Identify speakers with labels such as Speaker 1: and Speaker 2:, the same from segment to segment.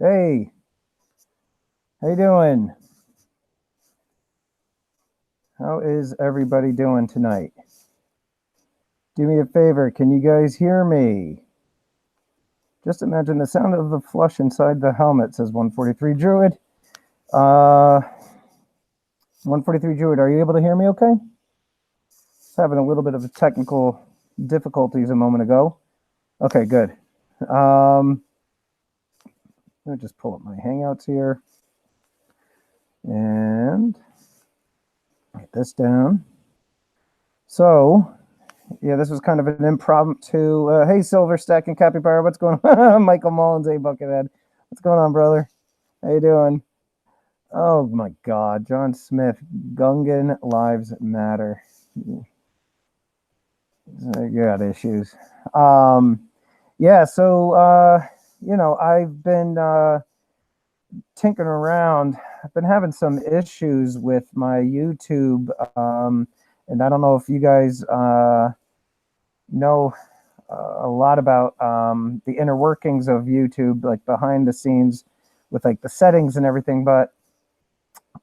Speaker 1: Hey, how you doing? How is everybody doing tonight? Do me a favor, can you guys hear me? Just imagine the sound of the flush inside the helmet, says 143 Druid. 143 Druid, are you able to hear me okay? Just having a little bit of technical difficulties a moment ago. Okay, good. Let me just pull up my hangouts here and get this down. So, yeah, this was kind of an impromptu. Hey, Silver Stacking Capybara, what's going on? Michael Mullins, hey, Buckethead. What's going on, brother? How you doing? Oh, my God. John Smith, Gungan Lives Matter. You got issues. Yeah, so, I've been tinkering around. I've been having some issues with my YouTube, and I don't know if you guys know a lot about the inner workings of YouTube, like behind the scenes with like the settings and everything. But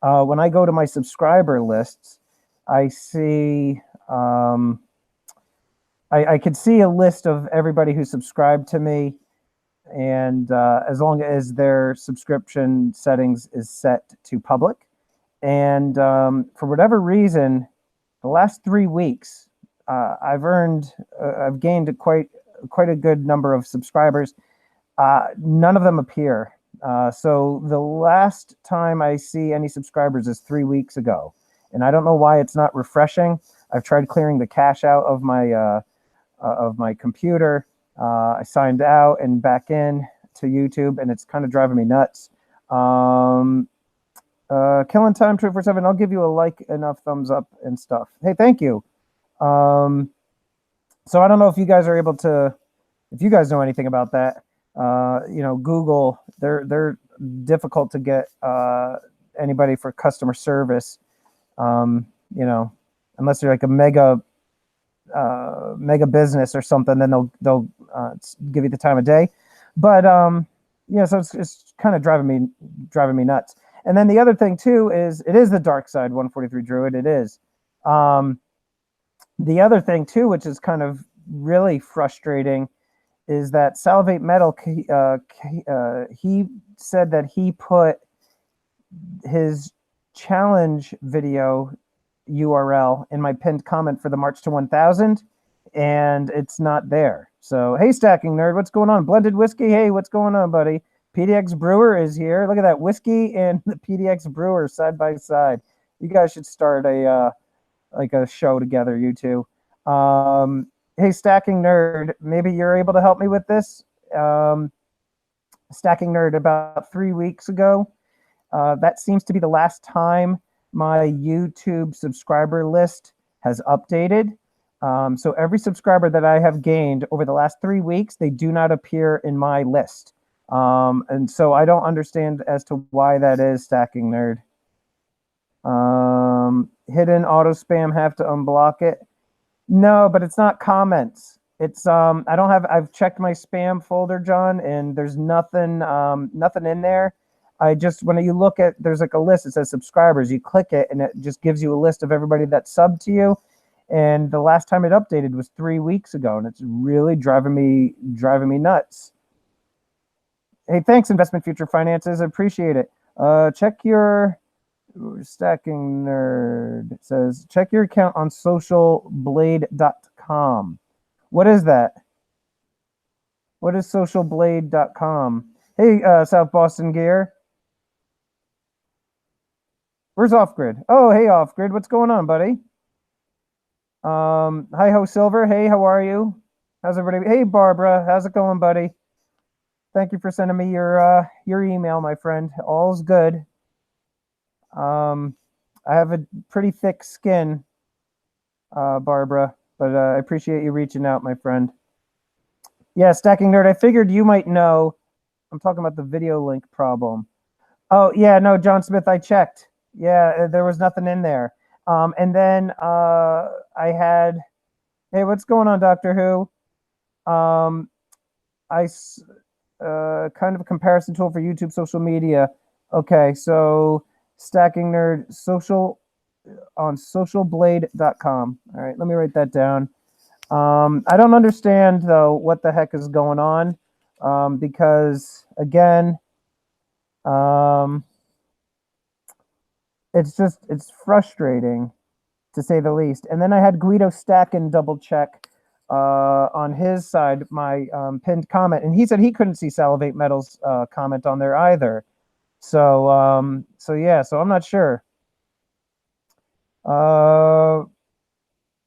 Speaker 1: when I go to my subscriber lists, I see I could see a list of everybody who subscribed to me, and as long as their subscription settings is set to public. And for whatever reason, the last 3 weeks, I've gained quite a good number of subscribers. None of them appear. So the last time I see any subscribers is 3 weeks ago, and I don't know why it's not refreshing. I've tried clearing the cache out of my computer. I signed out and back in to YouTube, and it's kind of driving me nuts. Killing Time True for 7. I'll give you a like, enough thumbs up and stuff. Hey, thank you. So I don't know if you guys are able to, if you guys know anything about that. Google, they're difficult to get anybody for customer service. Unless you're like a mega business or something, then they'll give you the time of day. But so it's kind of driving me nuts. And then the other thing too is it is the dark side, 143 Druid. It is. The other thing too, which is kind of really frustrating, is that Salivate Metal, he said that he put his challenge video URL in my pinned comment for the March to 1000, and it's not there. So, hey, Stacking Nerd, what's going on? Blended Whiskey, hey, what's going on, buddy? PDX Brewer is here. Look at that, whiskey and the PDX Brewer side by side. You guys should start a show together, you two. Hey, Stacking Nerd, maybe you're able to help me with this. Stacking Nerd, about 3 weeks ago, that seems to be the last time my YouTube subscriber list has updated. So every subscriber that I have gained over the last 3 weeks, they do not appear in my list. And so I don't understand as to why that is, Stacking Nerd. Hidden auto spam, have to unblock it. No, but it's not comments. It's I've checked my spam folder, John, and there's nothing in there. When you look at, there's like a list, it says subscribers, you click it and it just gives you a list of everybody that's subbed to you. And the last time it updated was 3 weeks ago, and it's really driving me nuts. Hey, thanks, Investment Future Finances. I appreciate it. Check your Stacking Nerd. It says, check your account on socialblade.com. What is that? What is socialblade.com? Hey, South Boston Gear. Where's Off Grid? Oh, hey, Off Grid. What's going on, buddy? Hi Ho Silver. Hey, how are you? How's everybody? Hey, Barbara. How's it going, buddy? Thank you for sending me your email, my friend. All's good. I have a pretty thick skin, Barbara, but I appreciate you reaching out, my friend. Yeah, Stacking Nerd, I figured you might know. I'm talking about the video link problem. Oh, yeah, no, John Smith, I checked. Yeah, there was nothing in there. And then I had, hey, what's going on, Doctor Who? kind of a comparison tool for YouTube social media. Okay, so Stacking Nerd social on socialblade.com. All right, let me write that down. I don't understand though what the heck is going on, because again, it's frustrating to say the least. And then I had Guido Stacken double check on his side my pinned comment, and he said he couldn't see Salivate Metal's comment on there either. So yeah, so I'm not sure.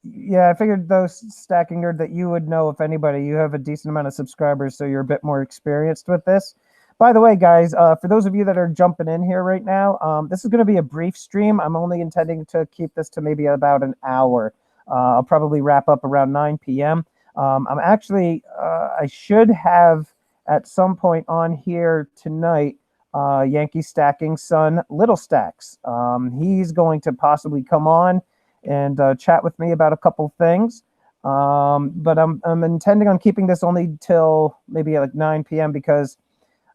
Speaker 1: Yeah, I figured though, Stacking Nerd, that you would know if anybody. You have a decent amount of subscribers, so you're a bit more experienced with this. By the way, guys, for those of you that are jumping in here right now, this is going to be a brief stream. I'm only intending to keep this to maybe about an hour. I'll probably wrap up around 9 p.m. I'm actually, I should have at some point on here tonight, Yankee Stacking son, Little Stacks. He's going to possibly come on and chat with me about a couple things. But I'm intending on keeping this only till maybe like 9 p.m. because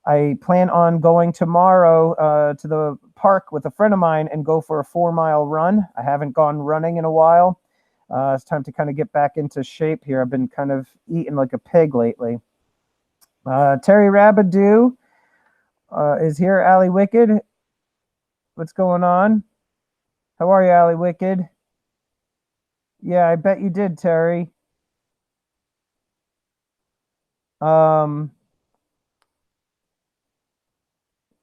Speaker 1: I plan on going tomorrow to the park with a friend of mine and go for a 4-mile run. I haven't gone running in a while. It's time to kind of get back into shape here. I've been kind of eating like a pig lately. Terry Rabadoo is here. Allie Wicked, what's going on? How are you, Allie Wicked? Yeah, I bet you did, Terry.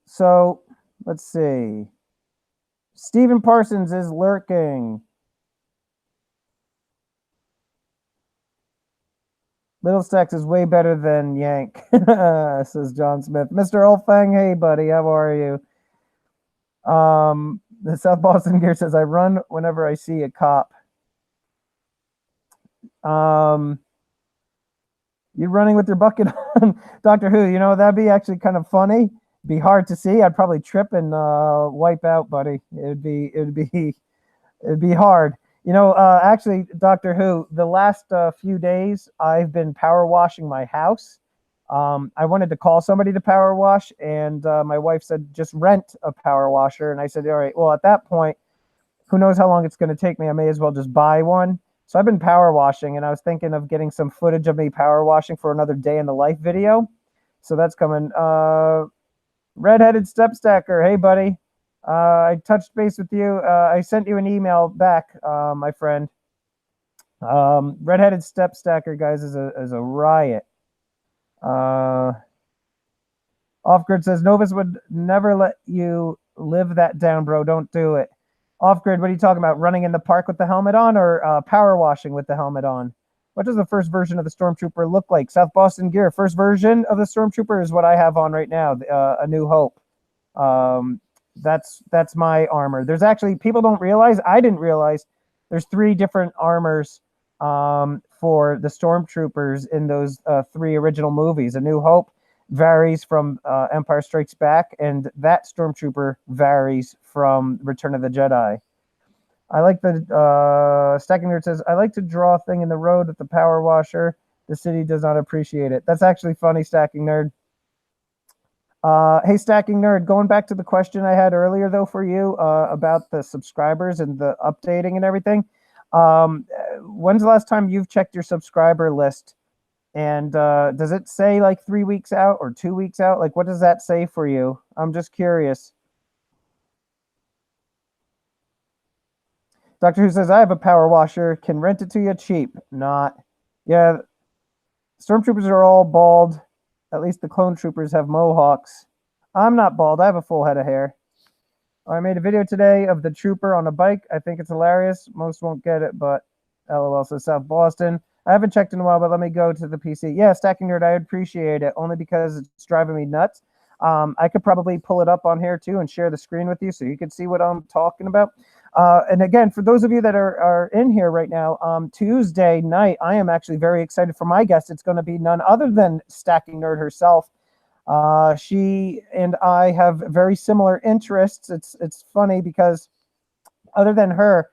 Speaker 1: So let's see. Stephen Parsons is lurking. Little Stacks is way better than Yank, says John Smith. Mr. Olfang, hey buddy, how are you? The South Boston Gear says, I run whenever I see a cop. You're running with your bucket on. Doctor Who, you know, that'd be actually kind of funny. Be hard to see. I'd probably trip and wipe out, buddy. It'd be hard. You know, actually, Doctor Who, the last few days I've been power washing my house. I wanted to call somebody to power wash, and my wife said just rent a power washer, and I said, all right. Well, at that point, who knows how long it's going to take me? I may as well just buy one. So I've been power washing, and I was thinking of getting some footage of me power washing for another day in the life video. So that's coming. Redheaded Step Stacker, hey buddy. I touched base with you. I sent you an email back, my friend. Redheaded Step Stacker, guys, is a riot. Off Grid says Novus would never let you live that down, bro. Don't do it. Off Grid, what are you talking about? Running in the park with the helmet on, or power washing with the helmet on? What does the first version of the Stormtrooper look like? South Boston Gear. First version of the Stormtrooper is what I have on right now. A New Hope. That's my armor. There's actually, people don't realize, I didn't realize, there's 3 different armors for the Stormtroopers in those 3 original movies. A New Hope varies from Empire Strikes Back, and that Stormtrooper varies from Return of the Jedi. I like the Stacking Nerd says, I like to draw a thing in the road with the power washer. The city does not appreciate it. That's actually funny, Stacking Nerd. Hey, Stacking Nerd, going back to the question I had earlier, though, for you about the subscribers and the updating and everything. When's the last time you've checked your subscriber list? And does it say like 3 weeks out or 2 weeks out? Like, what does that say for you? I'm just curious. Doctor Who says, I have a power washer. Can rent it to you cheap. Not. Yeah. Stormtroopers are all bald. At least the clone troopers have mohawks. I'm not bald. I have a full head of hair. I made a video today of the trooper on a bike. I think it's hilarious. Most won't get it, but LOL says South Boston. I haven't checked in a while, but let me go to the PC. Yeah, Stacking Nerd, I appreciate it, only because it's driving me nuts. I could probably pull it up on here, too, and share the screen with you so you can see what I'm talking about. And again, for those of you that are in here right now, Tuesday night, I am actually very excited for my guest. It's going to be none other than Stacking Nerd herself. She and I have very similar interests. It's funny because other than her,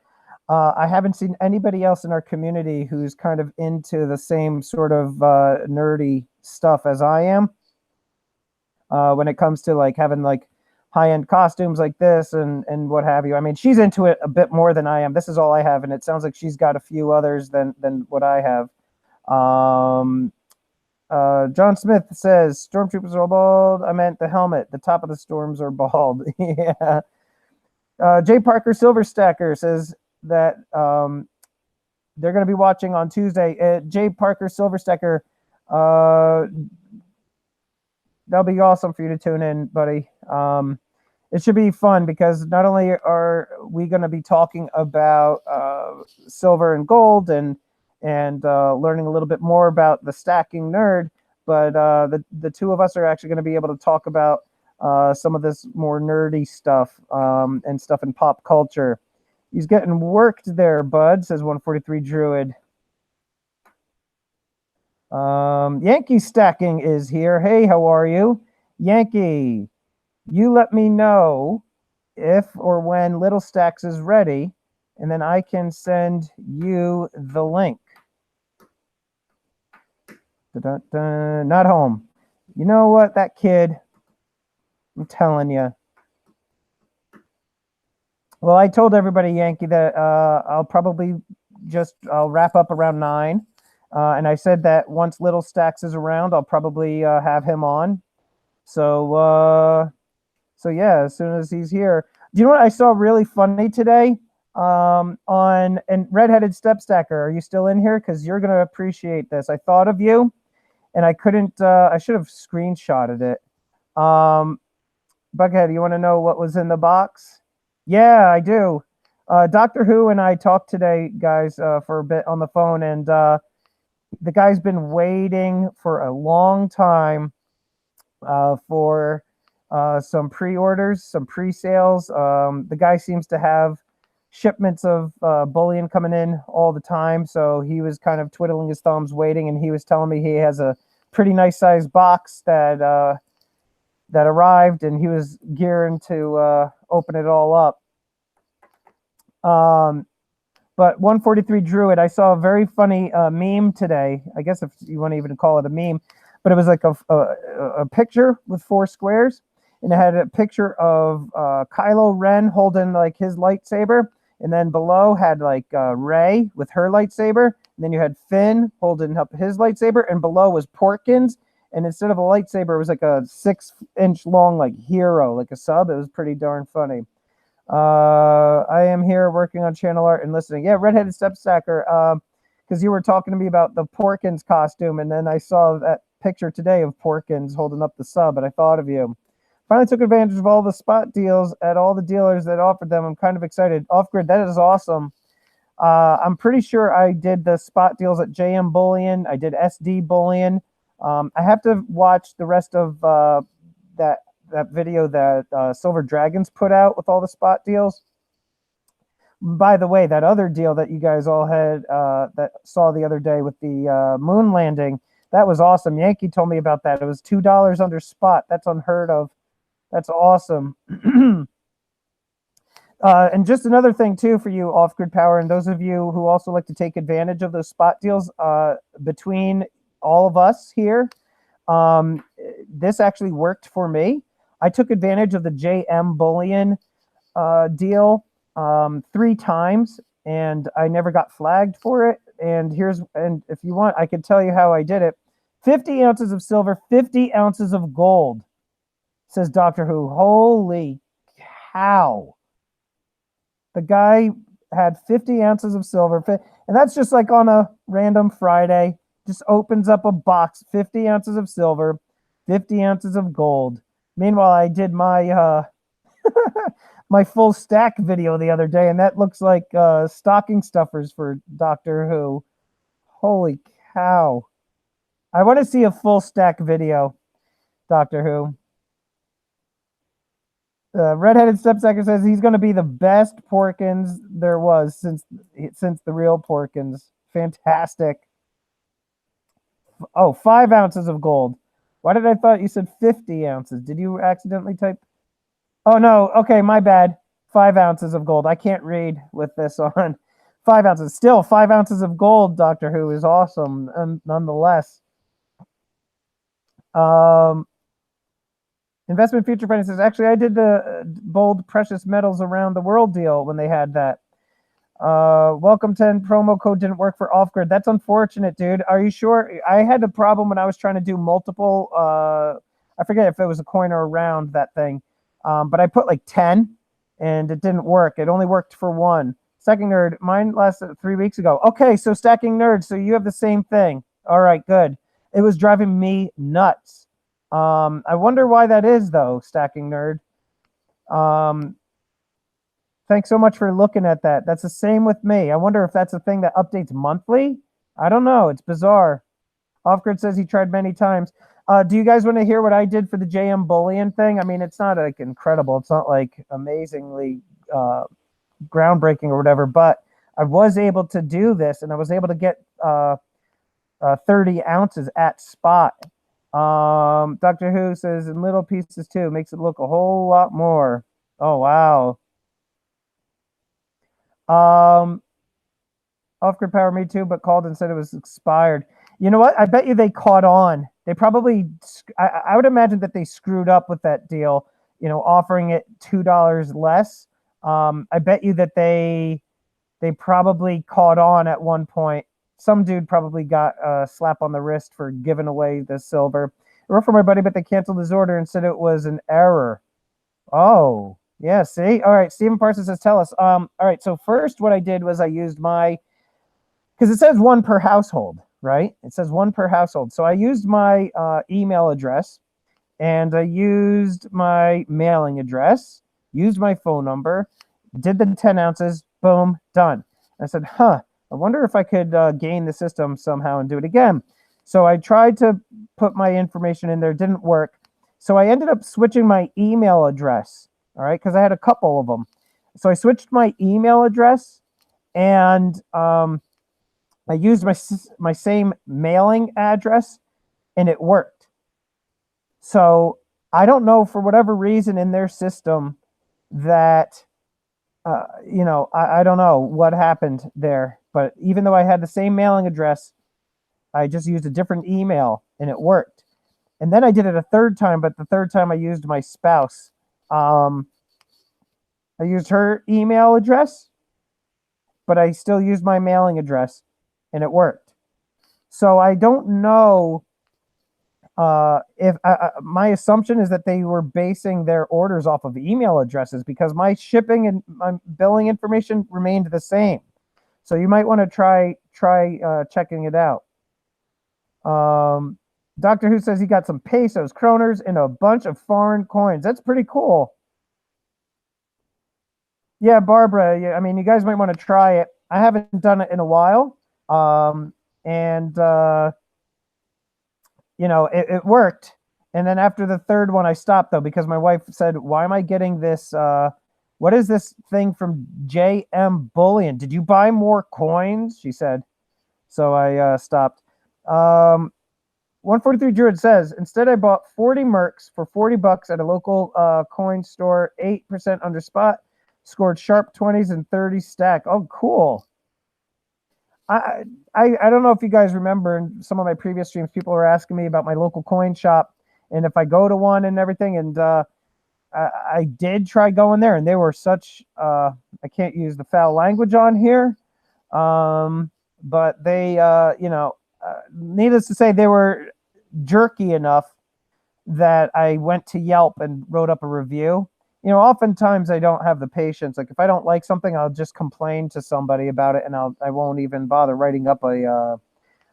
Speaker 1: I haven't seen anybody else in our community who's kind of into the same sort of nerdy stuff as I am. when it comes to like having like high-end costumes like this and what have you. I mean, she's into it a bit more than I am. This is all I have, and it sounds like she's got a few others than what I have. John Smith says stormtroopers are all bald. I meant the helmet. The top of the storms are bald. Yeah. J. Parker Silverstacker says that they're going to be watching on Tuesday. J. Parker Silverstacker, that'll be awesome for you to tune in, buddy. It should be fun because not only are we going to be talking about silver and gold and learning a little bit more about the stacking nerd, but the two of us are actually going to be able to talk about some of this more nerdy stuff and stuff in pop culture. He's getting worked there, bud, says 143 Druid. Yankee Stacking is here. Hey, how are you? Yankee, you let me know if or when Little Stacks is ready, and then I can send you the link. Da-da-da. Not home. You know what? That kid, I'm telling you. Well, I told everybody, Yankee, that I'll probably I'll wrap up around 9. And I said that once Little Stacks is around, I'll probably have him on. So yeah, as soon as he's here. Do you know what I saw really funny today? And Redheaded Step Stacker, are you still in here? Because you're going to appreciate this. I thought of you, and I couldn't, I should have screenshotted it. Buckhead, you want to know what was in the box? Yeah, I do. Doctor Who and I talked today, guys, for a bit on the phone, and the guy's been waiting for a long time for some pre-orders, some pre-sales. The guy seems to have shipments of bullion coming in all the time, so he was kind of twiddling his thumbs waiting, and he was telling me he has a pretty nice sized box that arrived, and he was gearing to open it all up. But 143 Druid, I saw a very funny meme today. I guess if you want to even call it a meme, but it was like a picture with 4 squares, and it had a picture of Kylo Ren holding like his lightsaber, and then below had like Rey with her lightsaber, and then you had Finn holding up his lightsaber, and below was Porkins, and instead of a lightsaber, it was like a 6-inch long like hero, like a sub. It was pretty darn funny. I am here working on channel art and listening. Yeah, Redheaded Step Stacker, because you were talking to me about the Porkins costume, and then I saw that picture today of Porkins holding up the sub, and I thought of you. Finally took advantage of all the spot deals at all the dealers that offered them. I'm kind of excited. Off-grid, that is awesome. I'm pretty sure I did the spot deals at JM Bullion. I did SD Bullion. I have to watch the rest of that video that Silver Dragons put out with all the spot deals. By the way, that other deal that you guys all had that saw the other day with the moon landing, that was awesome. Yankee told me about that. It was $2 under spot. That's unheard of. That's awesome. And just another thing too for you, Off-Grid Power, and those of you who also like to take advantage of those spot deals between all of us here, this actually worked for me. I took advantage of the JM Bullion deal 3 times, and I never got flagged for it. And if you want, I could tell you how I did it. 50 ounces of silver, 50 ounces of gold, says Doctor Who. Holy cow. The guy had 50 ounces of silver, and that's just like on a random Friday. Just opens up a box, 50 ounces of silver, 50 ounces of gold. Meanwhile, I did my my full stack video the other day, and that looks like stocking stuffers for Doctor Who. Holy cow. I want to see a full stack video, Doctor Who. Redheaded Stepsacker says he's going to be the best Porkins there was since the real Porkins. Fantastic. Oh, 5 ounces of gold. Why did I thought you said 50 ounces? Did you accidentally type? Oh, no. Okay, my bad. 5 ounces of gold. I can't read with this on. 5 ounces. Still, 5 ounces of gold, Doctor Who, is awesome, nonetheless. Investment Future Finance says, actually, I did the bold precious metals around the world deal when they had that. Welcome 10 promo code didn't work for off grid. That's unfortunate, dude. Are you sure? I had a problem when I was trying to do multiple. I forget if it was a coin or a round, that thing. But I put like 10 and it didn't work. It only worked for one. Stacking Nerd, mine lasted 3 weeks ago. Okay, so Stacking Nerd, so you have the same thing. All right, good. It was driving me nuts. I wonder why that is, though, Stacking Nerd. Thanks so much for looking at that. That's the same with me. I wonder if that's a thing that updates monthly. I don't know. It's bizarre. Offgrid says he tried many times. Do you guys want to hear what I did for the JM Bullion thing? I mean, it's not like incredible. It's not like amazingly groundbreaking or whatever, but I was able to do this, and I was able to get 30 ounces at spot. Doctor Who says in little pieces too, makes it look a whole lot more. Oh, wow. Off-grid power, me too, but called and said it was expired. You know what? I bet you they caught on. They probably, I would imagine that they screwed up with that deal, you know, offering it $2 less. I bet you that they probably caught on at one point. Some dude probably got a slap on the wrist for giving away the silver. I wrote for my buddy, but they canceled his order and said it was an error. Oh, yeah, see? All right, Stephen Parsons says, tell us. All right, so first what I did was I used my, because it says one per household, right? It says one per household. So I used my email address, and I used my mailing address, used my phone number, did the 10 ounces, boom, done. I said, I wonder if I could gain the system somehow and do it again. So I tried to put my information in there, didn't work. So I ended up switching my email address, all right, because I had a couple of them. So I switched my email address, and I used my same mailing address, and it worked. So I don't know, for whatever reason in their system that, you know, I don't know what happened there. But even though I had the same mailing address, I just used a different email, and it worked. And then I did it a third time, but the third time I used my spouse. I used her email address, but I still used my mailing address, and it worked. So I don't know if my assumption is that they were basing their orders off of email addresses, because my shipping and my billing information remained the same. So you might want to try checking it out. Doctor Who says he got some pesos, kroners, and a bunch of foreign coins. That's pretty cool. Yeah, Barbara, I mean, you guys might want to try it. I haven't done it in a while. You know, it worked. And then after the third one, I stopped, though, because my wife said, why am I getting this? What is this thing from JM Bullion? Did you buy more coins? She said. So I stopped. 143 Druid says, instead I bought 40 mercs for $40 at a local coin store, 8% under spot, scored sharp 20s and 30 stack. Oh, cool. I don't know if you guys remember, in some of my previous streams, people were asking me about my local coin shop and if I go to one and everything. And I did try going there, and they were such, I can't use the foul language on here, but they, you know, needless to say, they were jerky enough that I went to Yelp and wrote up a review. You know, oftentimes I don't have the patience. Like if I don't like something, I'll just complain to somebody about it, and I won't even bother writing up a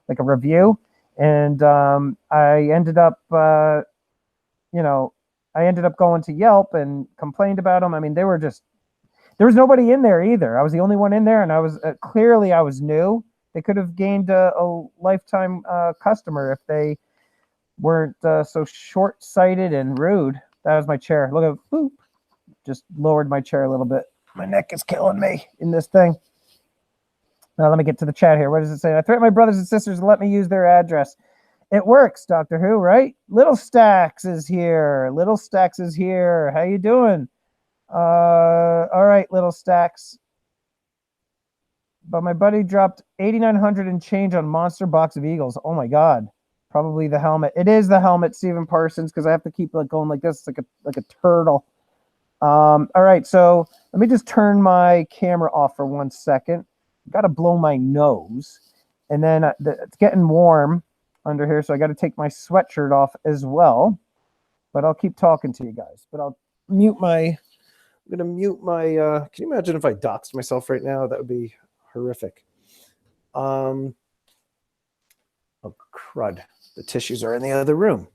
Speaker 1: like a review. And I ended up, you know, I ended up going to Yelp and complained about them. I mean, they were just, there was nobody in there either. I was the only one in there, and I was clearly I was new. They could have gained a lifetime customer if they weren't so short-sighted and rude. That was my chair. Look at, boop, just lowered my chair a little bit. My neck is killing me in this thing. Now let me get to the chat here. What does it say? I threaten my brothers and sisters to let me use their address. It works, Doctor Who, right? Little Stacks is here. Little Stacks is here. How you doing? All right, Little Stacks. But my buddy dropped 8,900 and change on Monster Box of Eagles. Oh my God. Probably the helmet. It is the helmet, Stephen Parsons, because I have to keep like going like this, like a turtle. All right, so let me just turn my camera off for 1 second. Got to blow my nose, and then it's getting warm under here, so I got to take my sweatshirt off as well. But I'll keep talking to you guys. But I'll mute my. I'm gonna mute my. Can you imagine if I doxed myself right now? That would be horrific. Oh crud! The tissues are in the other room.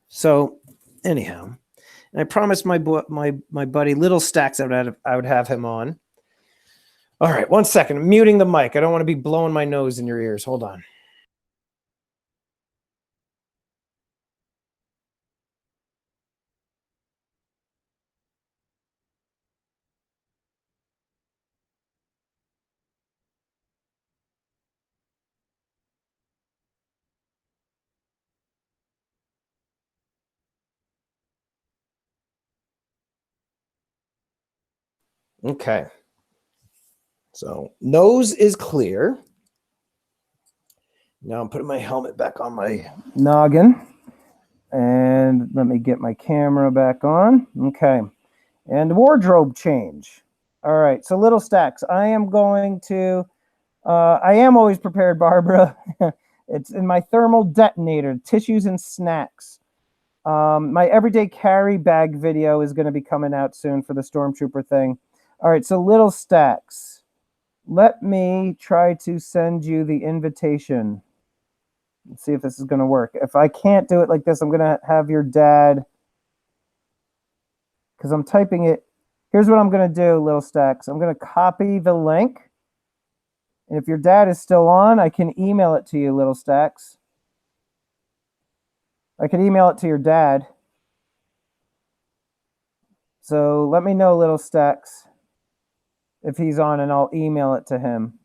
Speaker 1: So anyhow, and I promised my buddy Little Stacks I would have him on. All right, 1 second. I'm muting the mic. I don't want to be blowing my nose in your ears. Hold on. Okay. So nose is clear. Now I'm putting my helmet back on my noggin. And let me get my camera back on. Okay. And wardrobe change. All right. So Little Stacks, I am going to, I am always prepared, Barbara. It's in my thermal detonator, tissues and snacks. My everyday carry bag video is going to be coming out soon for the Stormtrooper thing. All right. So Little Stacks, let me try to send you the invitation. Let's see if this is going to work. If I can't do it like this, I'm going to have your dad, because I'm typing it. Here's what I'm going to do, Little Stacks. I'm going to copy the link. And if your dad is still on, I can email it to you, Little Stacks. I can email it to your dad. So let me know, Little Stacks, if he's on, and I'll email it to him.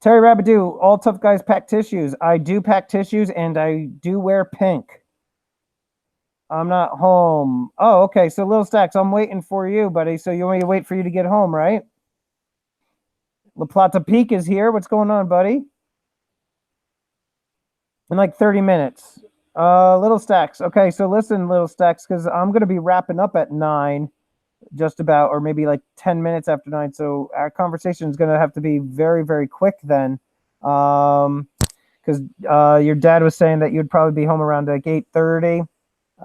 Speaker 1: Terry Rabidoo, all tough guys pack tissues. I do pack tissues, and I do wear pink. I'm not home. Oh, okay. So Little Stacks, I'm waiting for you, buddy. So you want me to wait for you to get home, right? La Plata Peak is here. What's going on, buddy? In like 30 minutes. Little Stacks. Okay, so listen, Little Stacks, because I'm going to be wrapping up at 9, just about, or maybe like 10 minutes after 9. So our conversation is going to have to be very, very quick then. Because your dad was saying that you'd probably be home around like 8:30.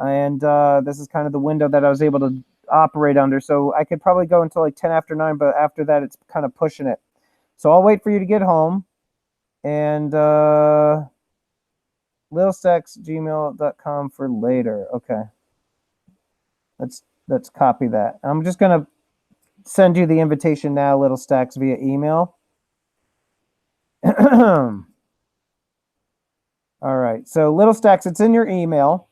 Speaker 1: And this is kind of the window that I was able to operate under. So I could probably go until like 10 after 9, but after that, it's kind of pushing it. So I'll wait for you to get home. And littlestacks@gmail.com for later. Okay. Let's copy that. I'm just going to send you the invitation now, Little Stacks, via email. All right. So Little Stacks, it's in your email.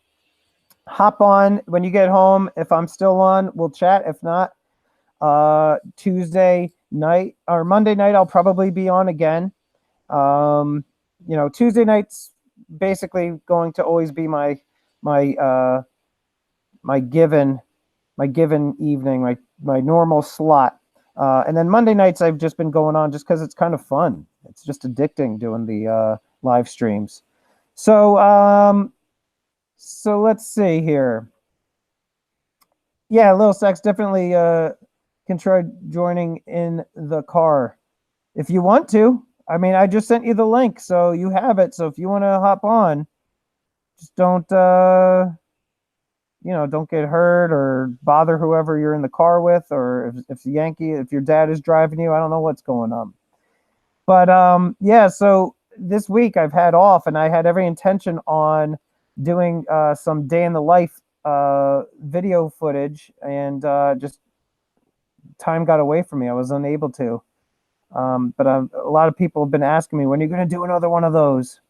Speaker 1: Hop on when you get home. If I'm still on, we'll chat. If not, Tuesday night or Monday night, I'll probably be on again. Tuesday night's basically going to always be my given evening, my normal slot. And then Monday nights I've just been going on just because it's kind of fun. It's just addicting doing the live streams. So let's see here. Yeah, Little Stacks, definitely can try joining in the car if you want to. I mean, I just sent you the link, so you have it. So if you want to hop on, just don't don't get hurt or bother whoever you're in the car with, or if your dad is driving you, I don't know what's going on. But yeah, so this week I've had off, and I had every intention on doing some day in the life video footage, and just time got away from me. I was unable to. But a lot of people have been asking me, when are you going to do another one of those?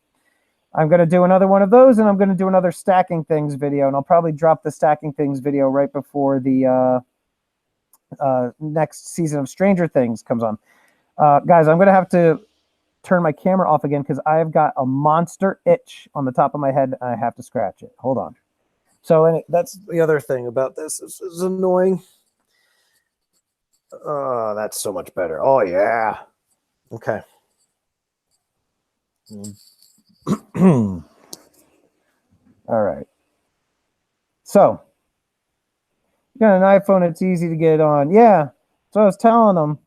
Speaker 1: I'm going to do another one of those, and I'm going to do another Stacking Things video, and I'll probably drop the Stacking Things video right before the next season of Stranger Things comes on. Guys, I'm going to have to turn my camera off again because I've got a monster itch on the top of my head, and I have to scratch it. Hold on. So that's the other thing about this. This is annoying. Oh, that's so much better. Oh, yeah.
Speaker 2: Okay.
Speaker 1: All right. So, you got an iPhone, it's easy to get on. Yeah. So I was telling them.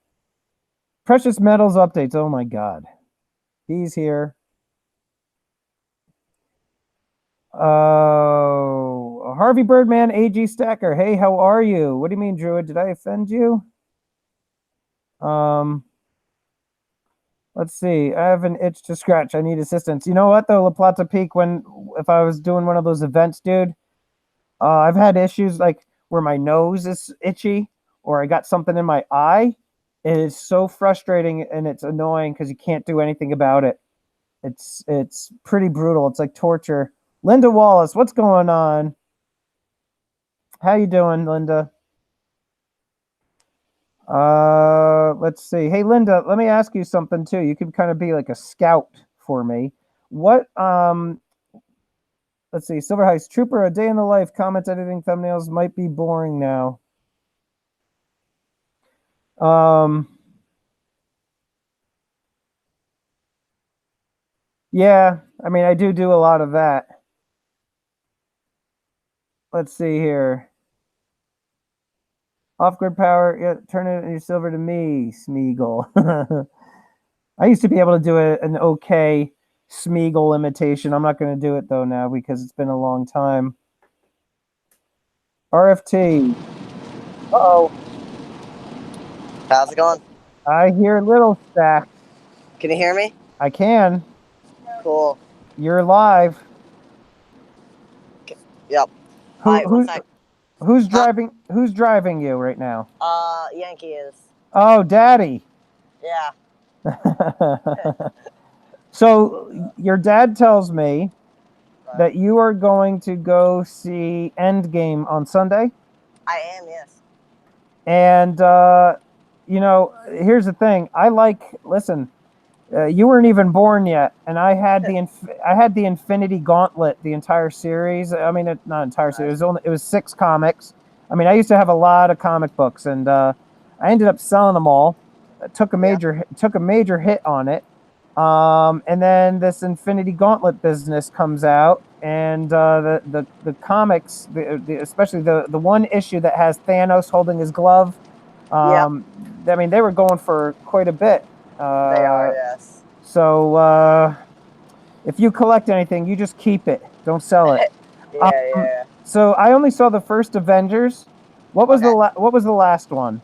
Speaker 1: Precious metals updates. Oh my God. He's here. Oh, Harvey Birdman, AG Stacker. Hey, how are you? What do you mean, Druid? Did I offend you? Let's see. I have an itch to scratch. I need assistance. You know what though, La Plata Peak? If I was doing one of those events, dude, I've had issues like where my nose is itchy or I got something in my eye. It is so frustrating and it's annoying because you can't do anything about it. It's pretty brutal. It's like torture. Linda Wallace, what's going on? How you doing, Linda? Let's see. Hey, Linda, let me ask you something too. You could kind of be like a scout for me. What let's see. Silver Heist Trooper, a day in the life. Comments, editing, thumbnails might be boring now. Yeah, I mean, I do a lot of that. Let's see here. Off-grid power, yeah, turn it into silver to me, Smeagol. I used to be able to do an okay Smeagol imitation. I'm not going to do it though now because it's been a long time. RFT. Uh-oh.
Speaker 3: How's it going?
Speaker 1: I hear little Stack.
Speaker 3: Can you hear me?
Speaker 1: I can.
Speaker 3: Cool.
Speaker 1: You're live.
Speaker 3: Yep.
Speaker 1: Who's driving? Who's driving you right now?
Speaker 3: Yankee is.
Speaker 1: Oh, Daddy.
Speaker 3: Yeah.
Speaker 1: So your dad tells me that you are going to go see Endgame on Sunday.
Speaker 3: I am, yes.
Speaker 1: And you know, here's the thing. Listen. You weren't even born yet, and I had the Infinity Gauntlet, the entire series. I mean, not entire series. It was 6 comics. I mean, I used to have a lot of comic books, and I ended up selling them all. Took a major hit on it. And then this Infinity Gauntlet business comes out, and the comics, especially the one issue that has Thanos holding his glove. I mean, they were going for quite a bit.
Speaker 3: They are, yes.
Speaker 1: So if you collect anything, you just keep it. Don't sell it.
Speaker 3: Yeah.
Speaker 1: So I only saw the first Avengers. What was what was the last one?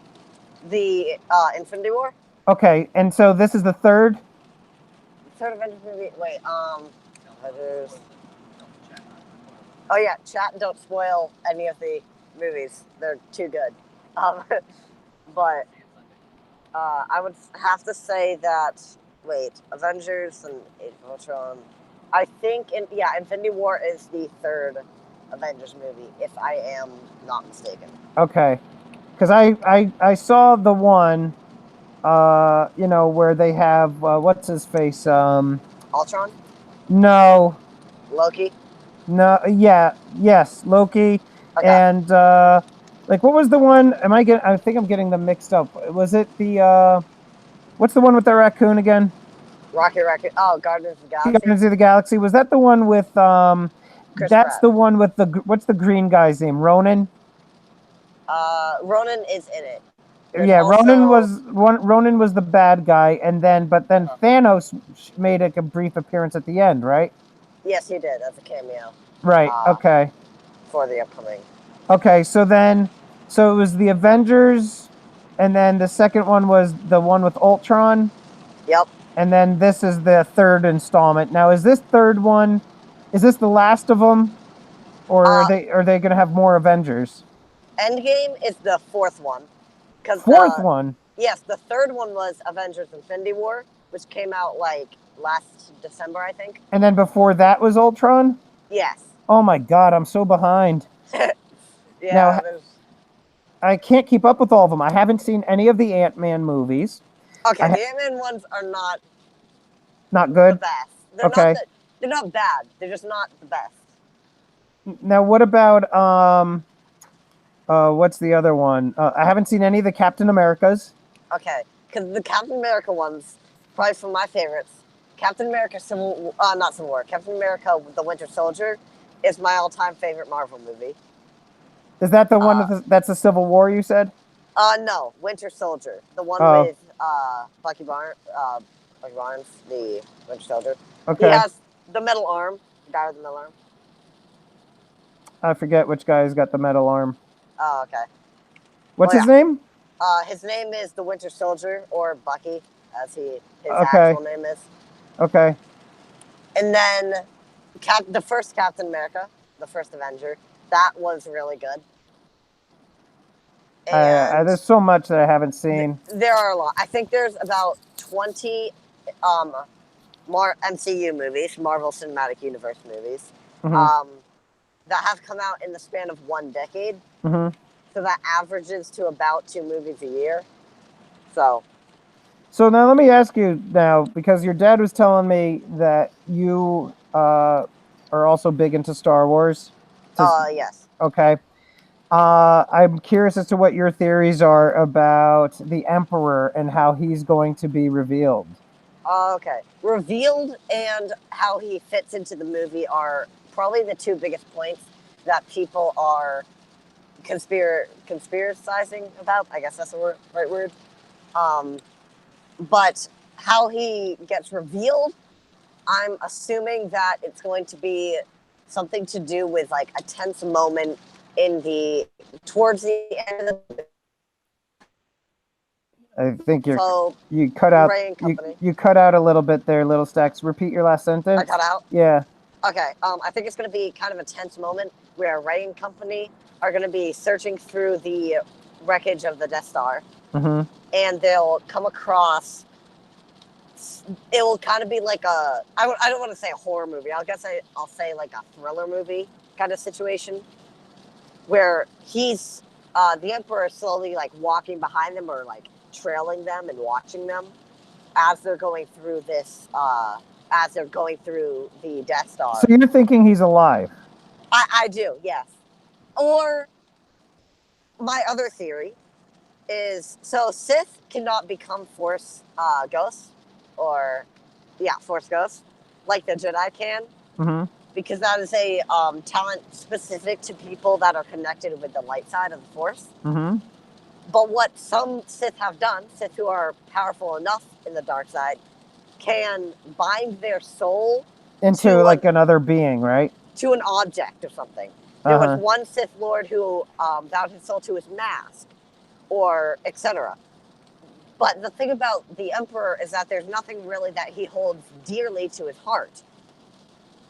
Speaker 3: The Infinity War.
Speaker 1: Okay, and so this is the third.
Speaker 3: Third Avengers movie. Wait, Avengers. Oh yeah, chat and don't spoil any of the movies. They're too good. But I would have to say that. Wait, Avengers and Age of Ultron. I think, Infinity War is the third Avengers movie, if I am not mistaken.
Speaker 1: Okay, because I saw the one, you know, where they have what's his face?
Speaker 3: Ultron?
Speaker 1: No.
Speaker 3: Loki?
Speaker 1: No. Yeah. Yes. Loki.
Speaker 3: Okay.
Speaker 1: And like, what was the one? I think I'm getting them mixed up. Was it the what's the one with the raccoon again?
Speaker 3: Rocket Raccoon. Oh, Guardians of the Galaxy.
Speaker 1: Guardians of the Galaxy. Was that the one with
Speaker 3: Chris
Speaker 1: that's
Speaker 3: Pratt.
Speaker 1: the one with what's the green guy's name? Ronan?
Speaker 3: Ronan is in it.
Speaker 1: Ronan was the bad guy, and then Thanos made a brief appearance at the end, right?
Speaker 3: Yes, he did. That's a cameo.
Speaker 1: Right. Okay.
Speaker 3: For the upcoming.
Speaker 1: Okay, so it was the Avengers, and then the second one was the one with Ultron.
Speaker 3: Yep.
Speaker 1: And then this is the third installment. Now, is this third one? Is this the last of them, or are they going to have more Avengers?
Speaker 3: Endgame is the fourth one.
Speaker 1: Fourth one?
Speaker 3: Yes, the third one was Avengers Infinity War, which came out like last December, I think.
Speaker 1: And then before that was Ultron?
Speaker 3: Yes.
Speaker 1: Oh my God, I'm so behind.
Speaker 3: Yeah.
Speaker 1: Now, I can't keep up with all of them. I haven't seen any of the Ant-Man movies.
Speaker 3: Okay, the Ant-Man ones are
Speaker 1: not good.
Speaker 3: The best. They're not bad. They're just not the best.
Speaker 1: Now, what about what's the other one? I haven't seen any of the Captain Americas.
Speaker 3: Okay, because the Captain America ones, probably some of my favorites. Captain America not Civil War. Captain America: The Winter Soldier is my all-time favorite Marvel movie.
Speaker 1: Is that the one that's the Civil War you said?
Speaker 3: No, Winter Soldier, the one with Bucky Barnes, the Winter Soldier.
Speaker 1: Okay.
Speaker 3: He has the metal arm. The guy with the metal arm.
Speaker 1: I forget which guy's got the metal arm.
Speaker 3: Oh, okay.
Speaker 1: What's his name?
Speaker 3: His name is the Winter Soldier, or Bucky, as his
Speaker 1: Okay.
Speaker 3: actual name is.
Speaker 1: Okay.
Speaker 3: And then the first Captain America, the first Avenger, that was really good. And
Speaker 1: there's so much that I haven't seen.
Speaker 3: There are a lot. I think there's about 20 MCU movies, Marvel Cinematic Universe movies, that have come out in the span of 1 decade.
Speaker 1: Mm-hmm.
Speaker 3: So that averages to about 2 movies a year. So
Speaker 1: now let me ask you now, because your dad was telling me that you are also big into Star Wars.
Speaker 3: Yes.
Speaker 1: Okay. I'm curious as to what your theories are about the Emperor and how he's going to be revealed.
Speaker 3: Okay. Revealed and how he fits into the movie are probably the 2 biggest points that people are conspiracizing about. I guess that's the right word. But how he gets revealed, I'm assuming that it's going to be something to do with like a tense moment towards the end of the.
Speaker 1: I think you cut out you cut out a little bit there, Little Stacks. Repeat your last sentence.
Speaker 3: I cut out?
Speaker 1: Yeah.
Speaker 3: Okay. I think it's going to be kind of a tense moment where Ray and company are going to be searching through the wreckage of the Death Star.
Speaker 1: Mm-hmm.
Speaker 3: And they'll come across. It will kind of be like I don't want to say a horror movie. I'll say like a thriller movie kind of situation, where he's the Emperor slowly like walking behind them or like trailing them and watching them as they're going through the Death Star.
Speaker 1: So you're thinking he's alive?
Speaker 3: I do, yes. Or my other theory is, so Sith cannot become Force ghosts, or Force ghosts, like the Jedi can, because that is a talent specific to people that are connected with the light side of the Force. But what some Sith have done, Sith who are powerful enough in the dark side, can bind their soul
Speaker 1: into like another being, right?
Speaker 3: To an object or something. There was one Sith Lord who bound his soul to his mask, or etc. But the thing about the Emperor is that there's nothing really that he holds dearly to his heart,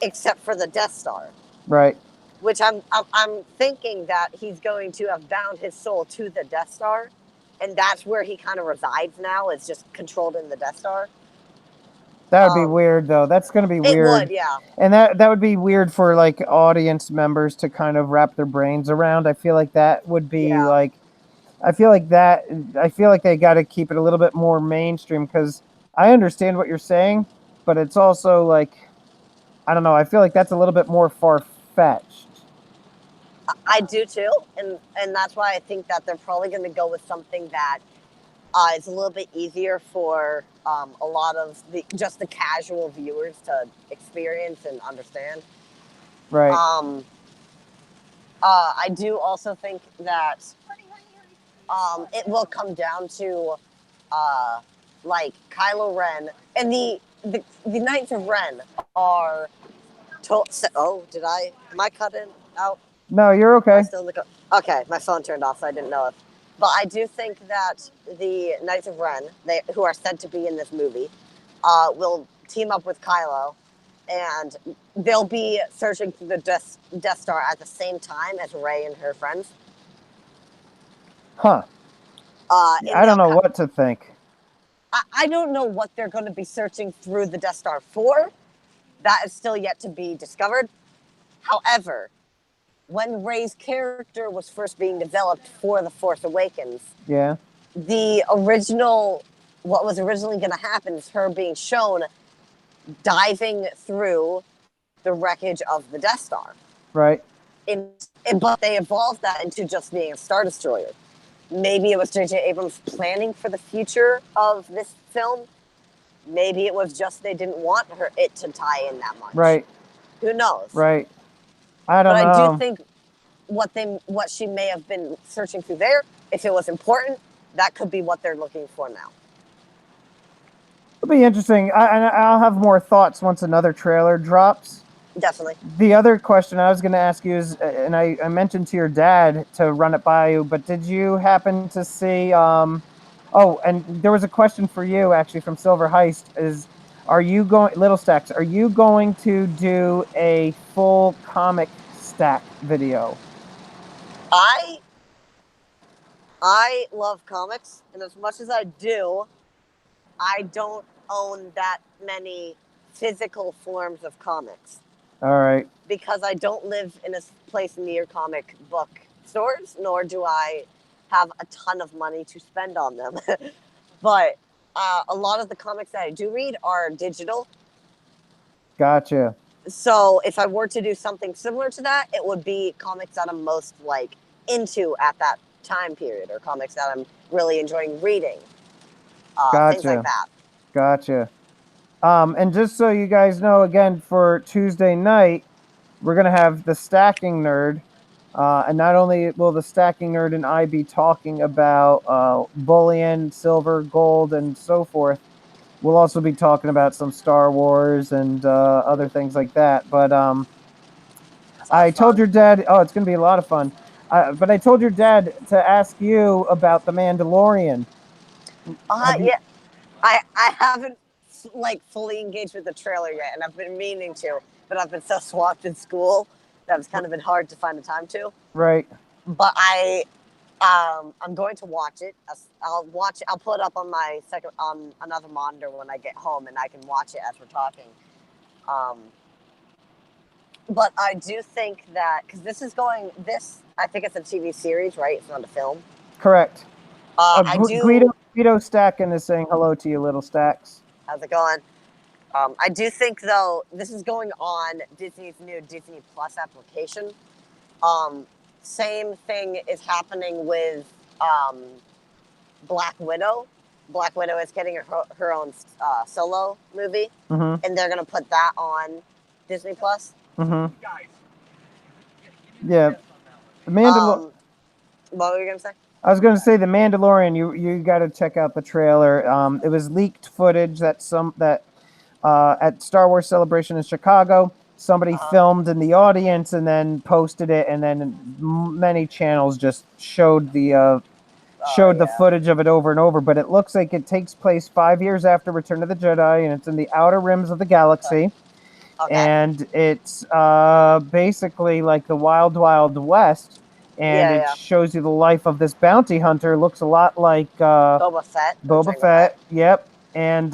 Speaker 3: except for the Death Star.
Speaker 1: Right.
Speaker 3: Which I'm thinking that he's going to have bound his soul to the Death Star, and that's where he kind of resides now. Is just controlled in the Death Star.
Speaker 1: That would be weird, though. That's going to be weird.
Speaker 3: It would, yeah.
Speaker 1: And that would be weird for like audience members to kind of wrap their brains around. I feel like that would be like. I feel like they got to keep it a little bit more mainstream, because I understand what you're saying, but it's also like, I don't know. I feel like that's a little bit more far-fetched.
Speaker 3: I do too, and that's why I think that they're probably going to go with something that is a little bit easier for a lot of the casual viewers to experience and understand.
Speaker 1: Right.
Speaker 3: I do also think that it will come down to like Kylo Ren and the Knights of Ren are. Am I cutting out?
Speaker 1: No, you're okay.
Speaker 3: Okay, my phone turned off, so I didn't know it. But I do think that the Knights of Ren, who are said to be in this movie, will team up with Kylo, and they'll be searching through the Death Star at the same time as Rey and her friends.
Speaker 1: Huh. I don't know what to think.
Speaker 3: I don't know what they're going to be searching through the Death Star for. That is still yet to be discovered. However, when Rey's character was first being developed for The Force Awakens, what was originally going to happen is her being shown diving through the wreckage of the Death Star.
Speaker 1: Right.
Speaker 3: But they evolved that into just being a Star Destroyer. Maybe it was J.J. Abrams planning for the future of this film, Maybe it was just they didn't want it to tie in that much.
Speaker 1: Right.
Speaker 3: Who knows?
Speaker 1: Right. I don't
Speaker 3: but
Speaker 1: know.
Speaker 3: I do think what she may have been searching through there, if it was important, that could be what they're looking for now.
Speaker 1: It'll be interesting. I'll have more thoughts once another trailer drops.
Speaker 3: Definitely.
Speaker 1: The other question I was going to ask you is, and I mentioned to your dad to run it by you, but did you happen to see? Oh, and there was a question for you actually from Silver Heist. Are you going, Little Stacks? Are you going to do a full comic stack video?
Speaker 3: I love comics, and as much as I do, I don't own that many physical forms of comics.
Speaker 1: All right.
Speaker 3: Because I don't live in a place near comic book stores, nor do I have a ton of money to spend on them. But a lot of the comics that I do read are digital.
Speaker 1: Gotcha.
Speaker 3: So if I were to do something similar to that, it would be comics that I'm most like into at that time period, or comics that I'm really enjoying reading.
Speaker 1: Gotcha.
Speaker 3: Things like that.
Speaker 1: Gotcha. And just so you guys know, again, for Tuesday night, we're going to have the Stacking Nerd. And not only will the Stacking Nerd and I be talking about bullion, silver, gold, and so forth, we'll also be talking about some Star Wars and other things like that. But I told your dad, oh, it's going to be a lot of fun. But I told your dad to ask you about The Mandalorian.
Speaker 3: Yeah. I haven't like fully engaged with the trailer yet, and I've been meaning to, but I've been so swamped in school that it's kind of been hard to find the time to.
Speaker 1: Right.
Speaker 3: But I'm going to watch it. I'll put it up on my another monitor when I get home, and I can watch it as we're talking. But I do think that because I think it's a TV series, right? It's not a film.
Speaker 1: Correct.
Speaker 3: I do.
Speaker 1: Guido Stackin is saying hello to you, Little Stacks.
Speaker 3: How's it going? I do think, though, this is going on Disney's new Disney Plus application. Same thing is happening with Black Widow. Black Widow is getting her own solo movie, and they're going to put that on Disney Plus.
Speaker 1: Yeah. The Mandalorian.
Speaker 3: What were you going to say?
Speaker 1: I was going to say The Mandalorian. You got to check out the trailer. It was leaked footage at Star Wars Celebration in Chicago. Somebody filmed in the audience and then posted it, and then many channels just showed the footage of it over and over. But it looks like it takes place 5 years after Return of the Jedi, and it's in the outer rims of the galaxy. Okay. And it's basically like the Wild Wild West. And it shows you the life of this bounty hunter. Looks a lot like
Speaker 3: Boba Fett.
Speaker 1: Boba Fett, yep. And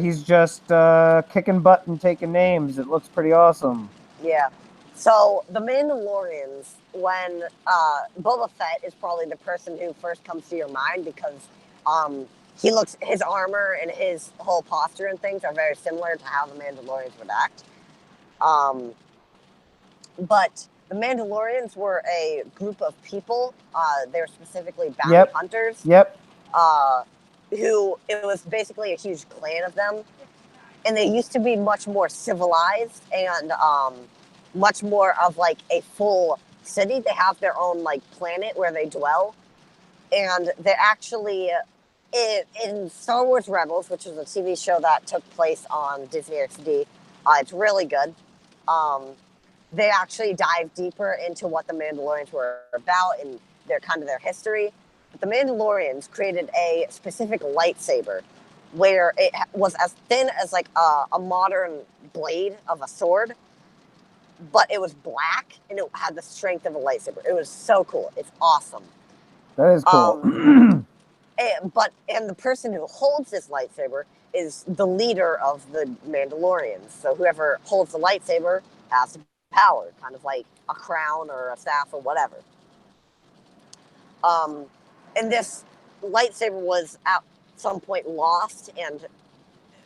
Speaker 1: he's just kicking butt and taking names. It looks pretty awesome. Yeah.
Speaker 3: So the Mandalorians, when Boba Fett is probably the person who first comes to your mind because his armor and his whole posture and things are very similar to how the Mandalorians would act. But the Mandalorians were a group of people. They were specifically bounty hunters.
Speaker 1: Yep.
Speaker 3: Who, it was basically a huge clan of them. And they used to be much more civilized and much more of like a full city. They have their own like planet where they dwell. And they actually, in Star Wars Rebels, which is a TV show that took place on Disney XD, it's really good. They actually dive deeper into what the Mandalorians were about and their history. But the Mandalorians created a specific lightsaber where it was as thin as like a modern blade of a sword, but it was black and it had the strength of a lightsaber. It was so cool. It's awesome.
Speaker 1: That is cool.
Speaker 3: And the person who holds this lightsaber is the leader of the Mandalorians. So whoever holds the lightsaber has power, kind of like a crown or a staff or whatever. And this lightsaber was at some point lost, and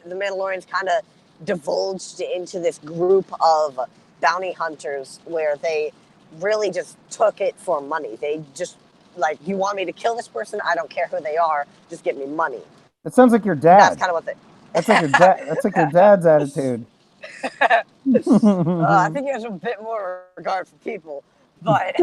Speaker 3: the Mandalorians kind of divulged into this group of bounty hunters where they really just took it for money. They just, like, you want me to kill this person? I don't care who they are. Just give me money.
Speaker 1: It sounds like your dad.
Speaker 3: That's kind of what they...
Speaker 1: That's like your dad. That's like your dad's attitude.
Speaker 3: I think he has a bit more regard for people, but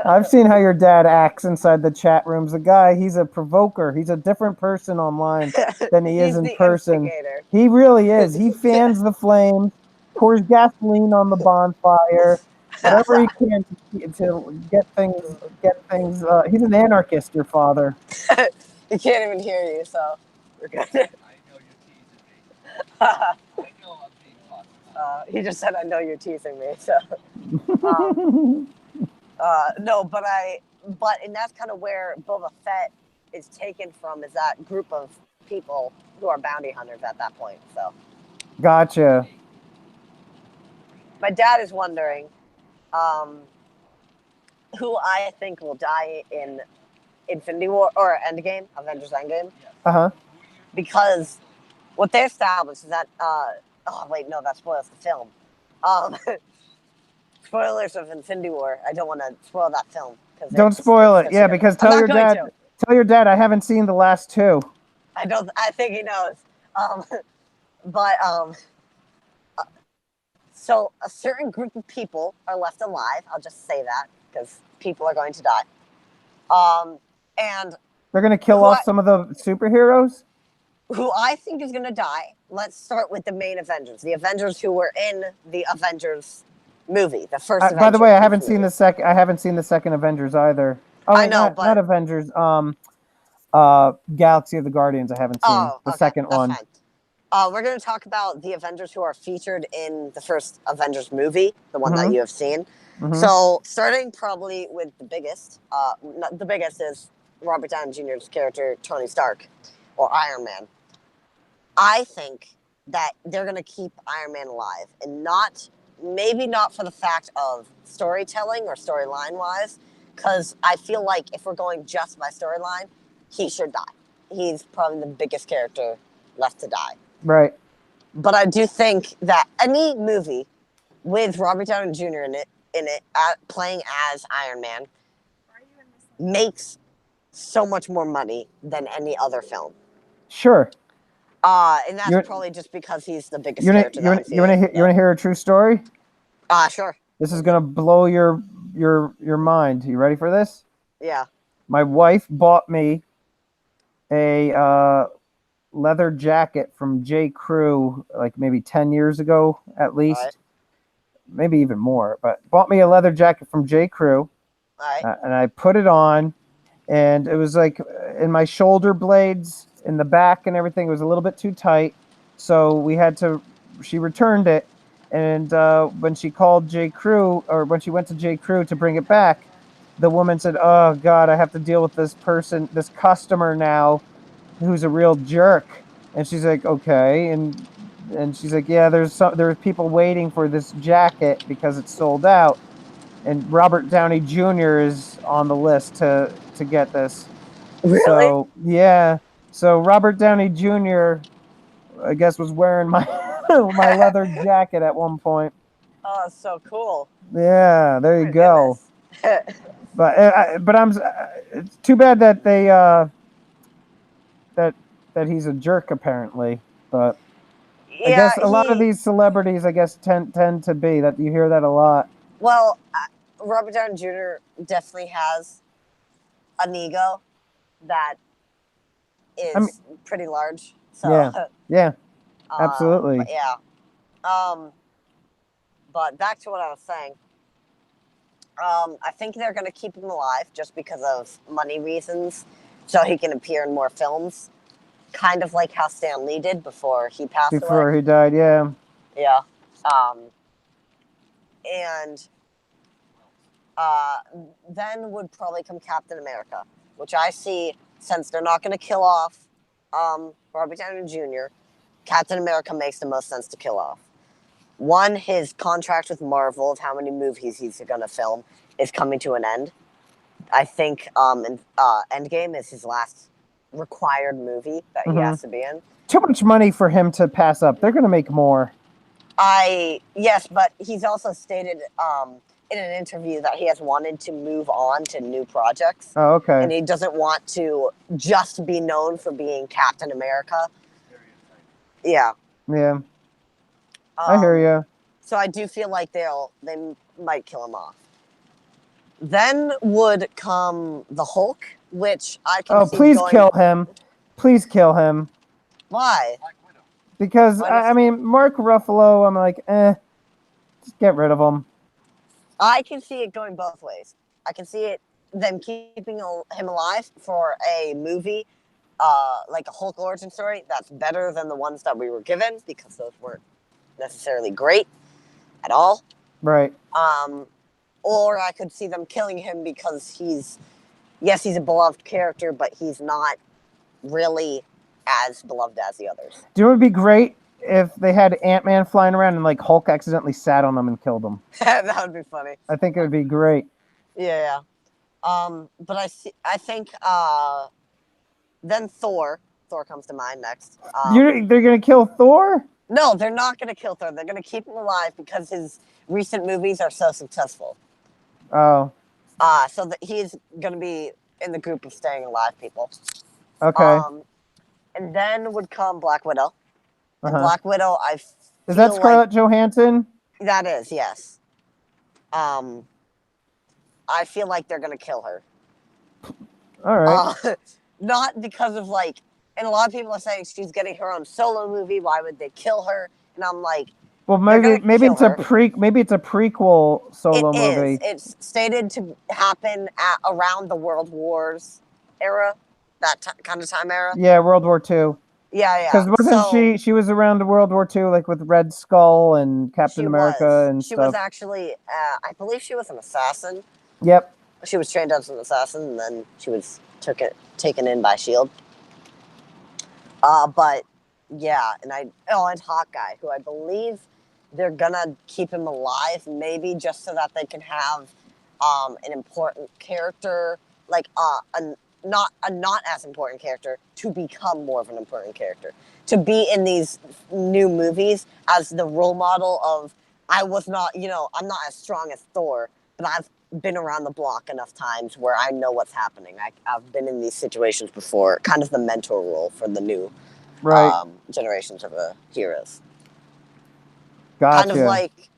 Speaker 1: I've seen how your dad acts inside the chat rooms. The guy, he's a provoker. He's a different person online than he is
Speaker 3: he's
Speaker 1: in
Speaker 3: the
Speaker 1: person.
Speaker 3: instigator.
Speaker 1: He really is. He fans the flames, pours gasoline on the bonfire, whatever he can to get things. He's an anarchist, your father.
Speaker 3: He can't even hear you, so we're good.
Speaker 2: I know you're teasing me. I know I'm being hostile.
Speaker 3: He just said, "I know you're teasing me." So, no, but and that's kind of where Boba Fett is taken from, is that group of people who are bounty hunters at that point. So,
Speaker 1: Gotcha.
Speaker 3: my dad is wondering who I think will die in Infinity War or Endgame, Avengers Endgame,
Speaker 1: Uh-huh.
Speaker 3: because what they established is that oh wait, no, that spoils the film. Spoilers of Infinity War. I don't want to spoil that film.
Speaker 1: Don't spoil it. Yeah, because tell your dad I haven't seen the last two.
Speaker 3: I think he knows. But so a certain group of people are left alive. I'll just say that because people are going to die. And
Speaker 1: they're going to kill off some of the superheroes?
Speaker 3: Who I think is going to die. Let's start with the main Avengers. The Avengers who were in the Avengers movie, the first Avengers.
Speaker 1: By the way, I haven't seen the second Avengers either. Oh,
Speaker 3: I know,
Speaker 1: not Avengers. Galaxy of the Guardians. I haven't seen the second one.
Speaker 3: Fine. We're going to talk about the Avengers who are featured in the first Avengers movie, the one that you have seen. So, starting probably with the biggest. The biggest is Robert Downey Jr.'s character, Tony Stark, or Iron Man. I think that they're going to keep Iron Man alive, and maybe not for the fact of storytelling or storyline wise, because I feel like if we're going just by storyline, he should die. He's probably the biggest character left to die.
Speaker 1: Right.
Speaker 3: But I do think that any movie with Robert Downey Jr. in it playing as Iron Man makes so much more money than any other film.
Speaker 1: Sure.
Speaker 3: And that's probably just because he's the biggest character.
Speaker 1: You want to hear a true story?
Speaker 3: Sure.
Speaker 1: This is gonna blow your mind. You ready for this?
Speaker 3: Yeah.
Speaker 1: My wife bought me a leather jacket from J. Crew like maybe 10 years ago at least.
Speaker 3: Right.
Speaker 1: Maybe even more, but bought me a leather jacket from J. Crew.
Speaker 3: Right.
Speaker 1: And I put it on, and it was like in my shoulder blades, in the back and everything, it was a little bit too tight. So she returned it. And when she called J. Crew, or when she went to J. Crew to bring it back, the woman said, "Oh God, I have to deal with this customer now, who's a real jerk." And she's like, "Okay," and she's like, "Yeah, there's people waiting for this jacket because it's sold out, and Robert Downey Jr. is on the list to get this."
Speaker 3: Really?
Speaker 1: So yeah, so Robert Downey Jr. I guess was wearing my my leather jacket at one point.
Speaker 3: Oh, that's so cool.
Speaker 1: Yeah, there you go. But it's too bad that they that he's a jerk apparently. But
Speaker 3: yeah,
Speaker 1: I guess a lot of these celebrities, I guess, tend to be that. You hear that a lot.
Speaker 3: Well, Robert Downey Jr. definitely has an ego that is pretty large. So
Speaker 1: yeah, absolutely.
Speaker 3: But yeah. But back to what I was saying. I think they're going to keep him alive just because of money reasons, so he can appear in more films. Kind of like how Stan Lee did before he passed away.
Speaker 1: Before he died, yeah.
Speaker 3: Yeah. And then would probably come Captain America, which I see, since they're not going to kill off Robert Downey Jr., Captain America makes the most sense to kill off. One, his contract with Marvel of how many movies he's going to film is coming to an end. I think Endgame is his last required movie that he has to be in.
Speaker 1: Too much money for him to pass up. They're going to make more.
Speaker 3: Yes, but he's also stated in an interview that he has wanted to move on to new projects.
Speaker 1: Oh, okay.
Speaker 3: And he doesn't want to just be known for being Captain America. Yeah.
Speaker 1: Yeah, I hear you.
Speaker 3: So I do feel like they might kill him off. Then would come the Hulk, which I can
Speaker 1: Oh,
Speaker 3: see
Speaker 1: please
Speaker 3: going.
Speaker 1: kill him. Please kill him.
Speaker 3: Why?
Speaker 2: Black Widow.
Speaker 1: Because,
Speaker 3: Why does-
Speaker 1: I mean, Mark Ruffalo, I'm like, just get rid of him.
Speaker 3: I can see it going both ways. I can see them keeping him alive for a movie, like a Hulk origin story that's better than the ones that we were given, because those weren't necessarily great at all.
Speaker 1: Right.
Speaker 3: Or I could see them killing him because he's a beloved character, but he's not really as beloved as the others.
Speaker 1: Do you know what would be great if they had Ant-Man flying around and like Hulk accidentally sat on him and killed him?
Speaker 3: That would be funny.
Speaker 1: I think it would be great.
Speaker 3: Yeah. But I think then Thor comes to mind next.
Speaker 1: They're gonna kill Thor?
Speaker 3: No, they're not going to kill Thor. They're going to keep him alive because his recent movies are so successful.
Speaker 1: Oh,
Speaker 3: So that he's going to be in the group of staying alive people.
Speaker 1: okay.
Speaker 3: And then would come Black Widow. And
Speaker 1: Uh-huh.
Speaker 3: Black Widow,
Speaker 1: Is that Scarlett Johansson?
Speaker 3: That is, yes. I feel like they're going to kill her.
Speaker 1: All right.
Speaker 3: Not because of and a lot of people are saying she's getting her own solo movie. Why would they kill her? And I'm like,
Speaker 1: Well, maybe it's a prequel solo movie.
Speaker 3: It's stated to happen around the World Wars era, that kind of time era.
Speaker 1: Yeah, World War II.
Speaker 3: Yeah.
Speaker 1: Because wasn't she was around World War II, like with Red Skull and Captain America and
Speaker 3: she
Speaker 1: stuff.
Speaker 3: was actually, I believe she was an assassin.
Speaker 1: Yep.
Speaker 3: She was trained as an assassin, and then she was taken in by S.H.I.E.L.D. But yeah, and Hawkeye, who I believe they're gonna keep him alive, maybe just so that they can have an important character, like a not as important character, to become more of an important character, to be in these new movies as the role model of I'm not as strong as Thor, but I've been around the block enough times where I know what's happening. I've been in these situations before, kind of the mentor role for the new generations of heroes.
Speaker 1: Gotcha.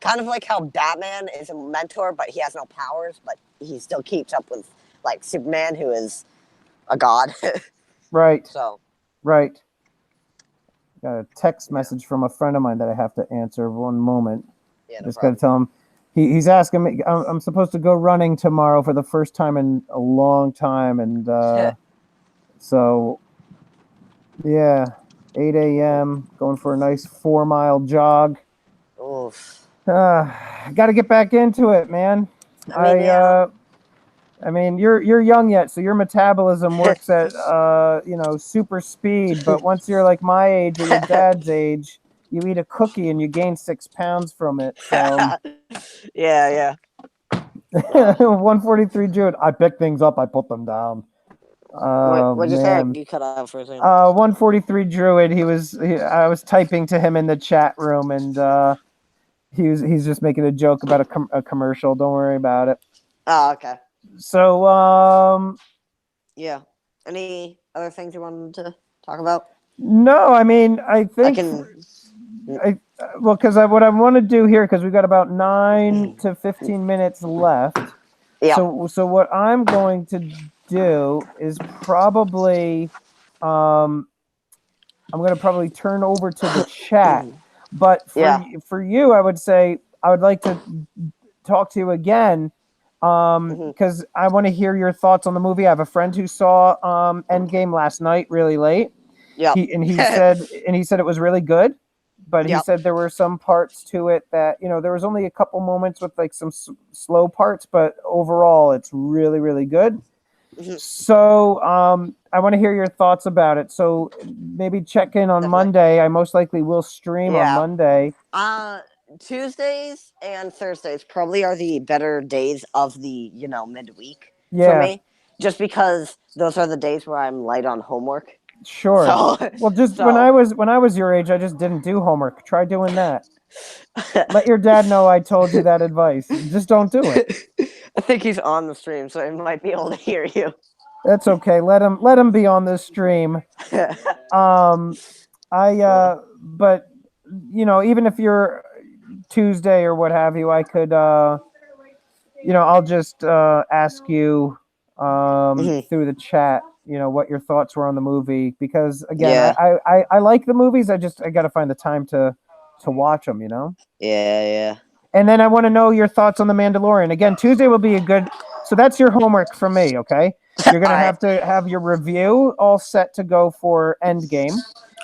Speaker 3: Kind of like how Batman is a mentor, but he has no powers, but he still keeps up with like Superman, who is a god.
Speaker 1: Right.
Speaker 3: So.
Speaker 1: Right. Got a text message from a friend of mine that I have to answer. One moment.
Speaker 3: Yeah,
Speaker 1: Just got to tell him. He's asking me. I'm supposed to go running tomorrow for the first time in a long time, and so yeah, 8 a.m. going for a nice 4-mile jog.
Speaker 3: Oof.
Speaker 1: Got to get back into it, man. I mean, you're young yet, so your metabolism works at super speed. But once you're like my age or your dad's age, you eat a cookie and you gain 6 pounds from it. So
Speaker 3: yeah.
Speaker 1: 143 Jude. I pick things up, I put them down.
Speaker 3: What'd you say? You cut out for a second.
Speaker 1: 143 Druid. I was typing to him in the chat room, and he's just making a joke about a commercial. Don't worry about it.
Speaker 3: Oh, okay.
Speaker 1: So
Speaker 3: yeah. Any other things you wanted to talk about?
Speaker 1: No, I mean, I think because what I want to do here, because we've got about 9 to 15 minutes left.
Speaker 3: Yeah.
Speaker 1: So what I'm going to do is probably I'm going to probably turn over to the chat. But for you, I would say I would like to talk to you again because I want to hear your thoughts on the movie. I have a friend who saw Endgame last night really late.
Speaker 3: Yeah.
Speaker 1: He said it was really good. But he said there were some parts to it that, there was only a couple moments with like some slow parts, but overall it's really, really good. So I want to hear your thoughts about it. So maybe check in on Monday. I most likely will stream on Monday.
Speaker 3: Tuesdays and Thursdays probably are the better days of the, midweek
Speaker 1: for
Speaker 3: me. Just because those are the days where I'm light on homework.
Speaker 1: Sure. Well, when I was your age, I just didn't do homework. Try doing that. Let your dad know I told you that advice. Just don't do it.
Speaker 3: I think he's on the stream, so he might be able to hear you.
Speaker 1: That's okay. Let him be on this stream. But even if you're Tuesday or what have you, I could, I'll just ask you through the chat, what your thoughts were on the movie, because again,
Speaker 3: Yeah.
Speaker 1: I like the movies. I got to find the time to watch them,
Speaker 3: Yeah.
Speaker 1: And then I want to know your thoughts on the Mandalorian. Again, Tuesday will be a good. So that's your homework from me. Okay, you're gonna
Speaker 3: All right.
Speaker 1: have to have your review all set to go for Endgame.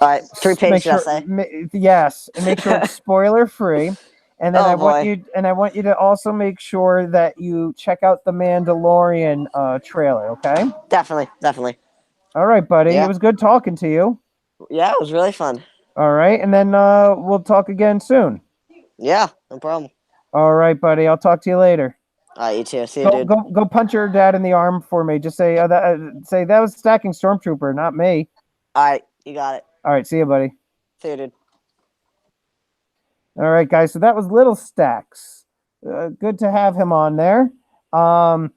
Speaker 3: All right. 3-page
Speaker 1: Make sure,
Speaker 3: essay.
Speaker 1: yes, and make sure it's spoiler free. And then
Speaker 3: Oh boy.
Speaker 1: I want you to also make sure that you check out the Mandalorian trailer. Okay.
Speaker 3: Definitely.
Speaker 1: All right, buddy. It
Speaker 3: Yeah.
Speaker 1: was good talking to you.
Speaker 3: Yeah, it was really fun.
Speaker 1: All right, and then we'll talk again soon.
Speaker 3: Yeah, no problem.
Speaker 1: All right, buddy. I'll talk to you later.
Speaker 3: All right, you too. See you, dude.
Speaker 1: Go punch your dad in the arm for me. Just say that was Stacking Stormtrooper, not me.
Speaker 3: All right, you got it.
Speaker 1: All right, see you, buddy.
Speaker 3: See you, dude.
Speaker 1: All right, guys. So that was Little Stacks. Good to have him on there. I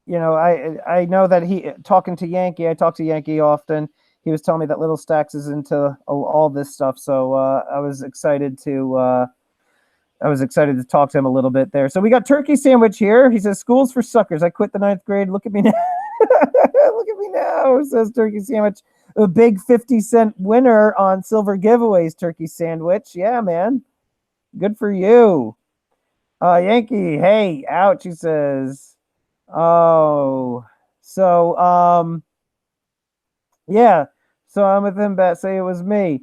Speaker 1: know that he talking to Yankee. I talk to Yankee often. He was telling me that Little Stacks is into all this stuff. So I was excited to talk to him a little bit there. So we got Turkey Sandwich here. He says, "School's for suckers. I quit the 9th grade. Look at me now." Look at me now, says Turkey Sandwich. A big 50-cent winner on silver giveaways, Turkey Sandwich. Yeah, man. Good for you. Yankee, hey, ouch, he says. Oh. So, yeah. So I'm with him, but say it was me.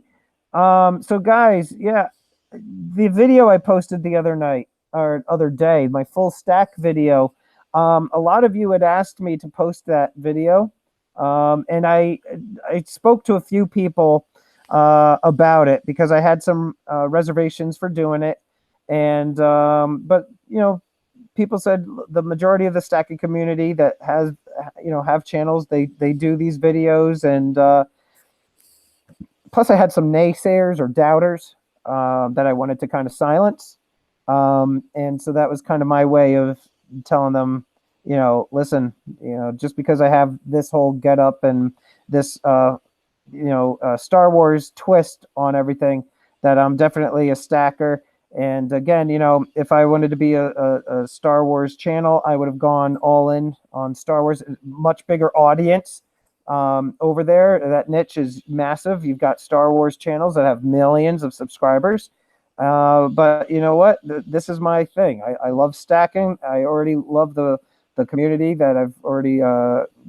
Speaker 1: So guys, yeah, the video I posted the other night or other day, my full stack video, a lot of you had asked me to post that video. And I spoke to a few people about it because I had some reservations for doing it. And but people said the majority of the stacking community that has have channels, they do these videos. And plus I had some naysayers or doubters that I wanted to kind of silence. And so that was kind of my way of telling them, listen, just because I have this whole get up and this, Star Wars twist on everything, that I'm definitely a stacker. And again, if I wanted to be a Star Wars channel, I would have gone all in on Star Wars, much bigger audience. Over there, that niche is massive. You've got Star Wars channels that have millions of subscribers. But you know what? This is my thing. I love stacking. I already love the community that I've already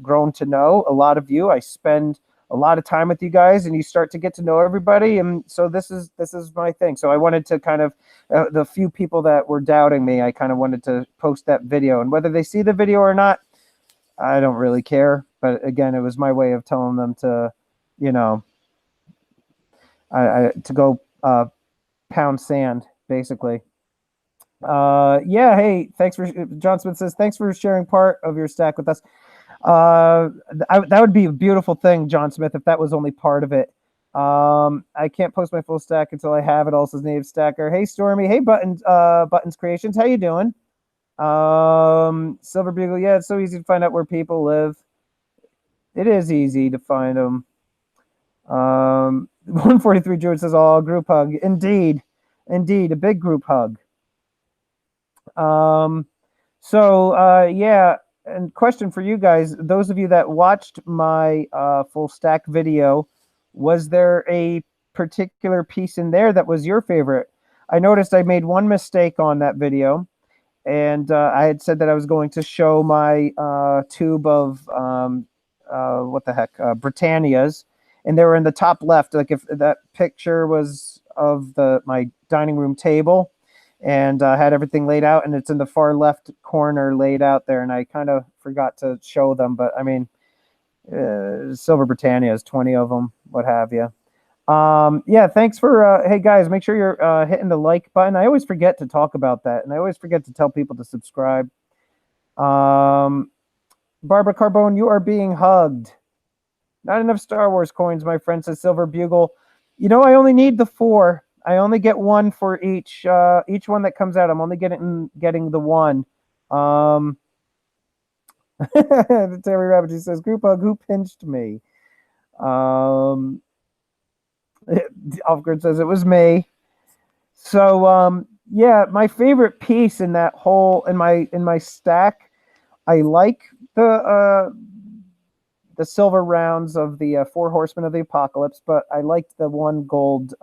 Speaker 1: grown to know. A lot of you, I spend a lot of time with you guys, and you start to get to know everybody. And so this is my thing. So I wanted to kind of the few people that were doubting me, I kind of wanted to post that video, and whether they see the video or not, I don't really care. But again, it was my way of telling them to, to go pound sand, basically. Yeah. Hey, thanks for John Smith says thanks for sharing part of your stack with us. That would be a beautiful thing, John Smith, if that was only part of it. I can't post my full stack until I have it. Also, native stacker. Hey, Stormy. Hey, Buttons Creations. How you doing? Silver Bugle. Yeah, it's so easy to find out where people live. It is easy to find them. 143 Druid says, "Oh, group hug." Indeed, a big group hug. Yeah, and question for you guys: those of you that watched my full stack video, was there a particular piece in there that was your favorite? I noticed I made one mistake on that video. And I had said that I was going to show my tube of what the heck, Britannias, and they were in the top left. Like if that picture was of my dining room table, and had everything laid out, and it's in the far left corner laid out there, and I kind of forgot to show them. But I mean, Silver Britannias, 20 of them, what have you. Yeah, thanks for hey guys, make sure you're hitting the like button. I always forget to talk about that, and I always forget to tell people to subscribe. Barbara Carbone, you are being hugged. Not enough Star Wars coins, my friend, says Silver Bugle. I only need the 4. I only get 1 for each one that comes out. I'm only getting the 1. Terry, Rabbit says, "Group hug, who pinched me?" Alfred says it was me. So yeah, my favorite piece in that whole in my stack, I like the silver rounds of the Four Horsemen of the Apocalypse, but I liked the one gold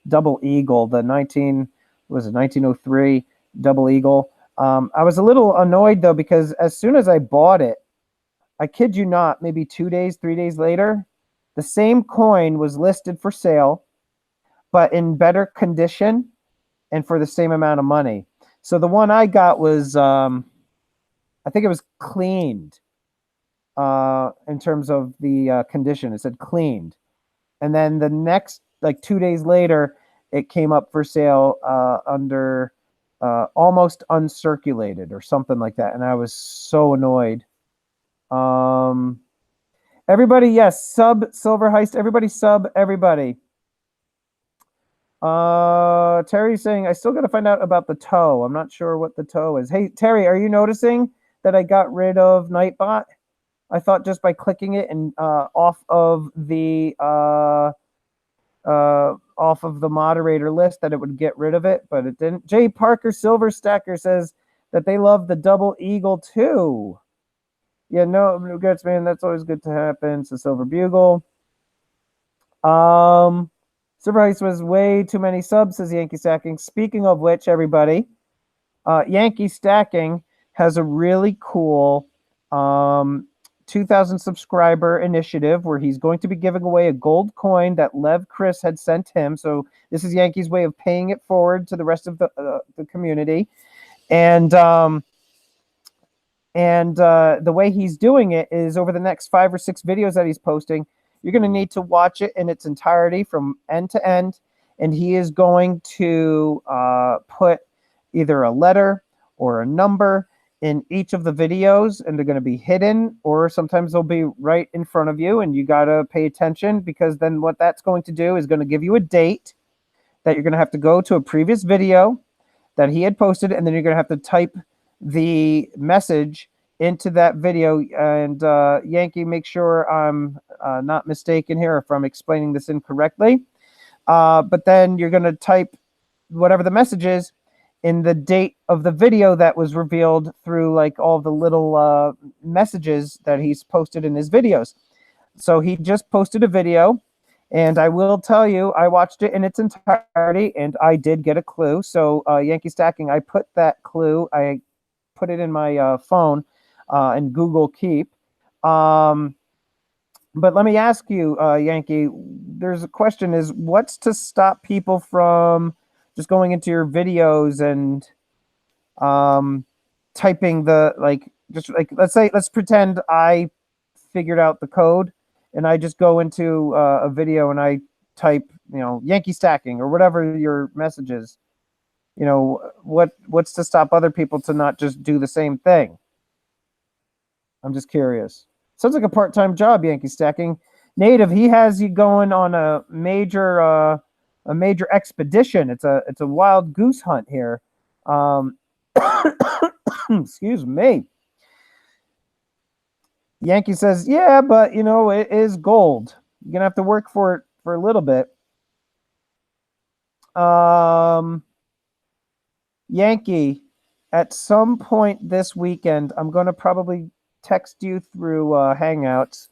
Speaker 1: double eagle, the 1903 double eagle. I was a little annoyed though because as soon as I bought it, I kid you not, maybe 2 days, 3 days later, the same coin was listed for sale, but in better condition and for the same amount of money. So the one I got was, I think it was cleaned in terms of the condition. It said cleaned. And then the next, like 2 days later, it came up for sale under almost uncirculated or something like that. And I was so annoyed. Everybody, yes, sub Silver Heist. Everybody sub everybody. Terry's saying I still got to find out about the toe. I'm not sure what the toe is. Hey Terry, are you noticing that I got rid of Nightbot? I thought just by clicking it and off of the moderator list that it would get rid of it, but it didn't. Jay Parker Silver Stacker says that they love the double eagle too. Yeah, no regrets, man. That's always good to happen. So Silver Bugle. Silver Heist was way too many subs, says Yankee Stacking. Speaking of which, everybody, Yankee Stacking has a really cool 2,000 subscriber initiative where he's going to be giving away a gold coin that Lev Chris had sent him. So this is Yankee's way of paying it forward to the rest of the community. And the way he's doing it is over the next 5 or 6 videos that he's posting, you're going to need to watch it in its entirety from end to end. And he is going to put either a letter or a number in each of the videos, and they're going to be hidden, or sometimes they'll be right in front of you, and you got to pay attention, because then what that's going to do is going to give you a date that you're going to have to go to a previous video that he had posted, and then you're going to have to type the message into that video. And Yankee, make sure I'm not mistaken here if I'm explaining this incorrectly. But then you're going to type whatever the message is in the date of the video that was revealed through like all the little messages that he's posted in his videos. So he just posted a video, and I will tell you, I watched it in its entirety, and I did get a clue. So Yankee Stacking, I put that clue, I put it in my phone in Google Keep. But let me ask you, Yankee, there's a question is, what's to stop people from just going into your videos and typing let's pretend I figured out the code and I just go into a video and I type, Yankee Stacking or whatever your message is. What's to stop other people to not just do the same thing? I'm just curious. Sounds like a part-time job, Yankee Stacking. Native, he has you going on a major expedition. It's a wild goose hunt here. Excuse me. Yankee says, yeah, but it is gold. You're gonna have to work for it for a little bit. Yankee, at some point this weekend, I'm gonna probably text you through Hangouts.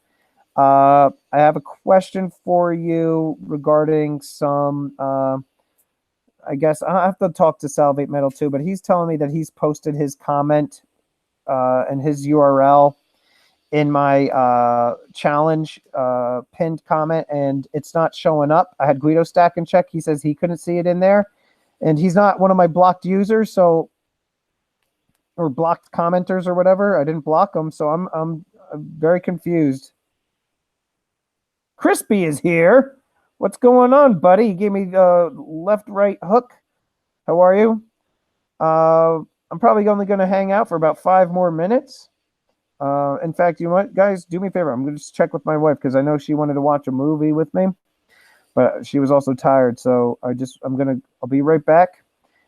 Speaker 1: I have a question for you regarding some, I guess I'll have to talk to Salvate Metal too, but he's telling me that he's posted his comment and his URL in my challenge pinned comment, and it's not showing up. I had Guido Stack and check. He says he couldn't see it in there, and he's not one of my blocked users, or blocked commenters or whatever. I didn't block him, so I'm very confused. Crispy is here. What's going on, buddy? He gave me the left-right hook. How are you? I'm probably only going to hang out for about 5 more minutes. In fact, you know what, guys? Do me a favor. I'm going to just check with my wife because I know she wanted to watch a movie with me, but she was also tired. So I'll be right back,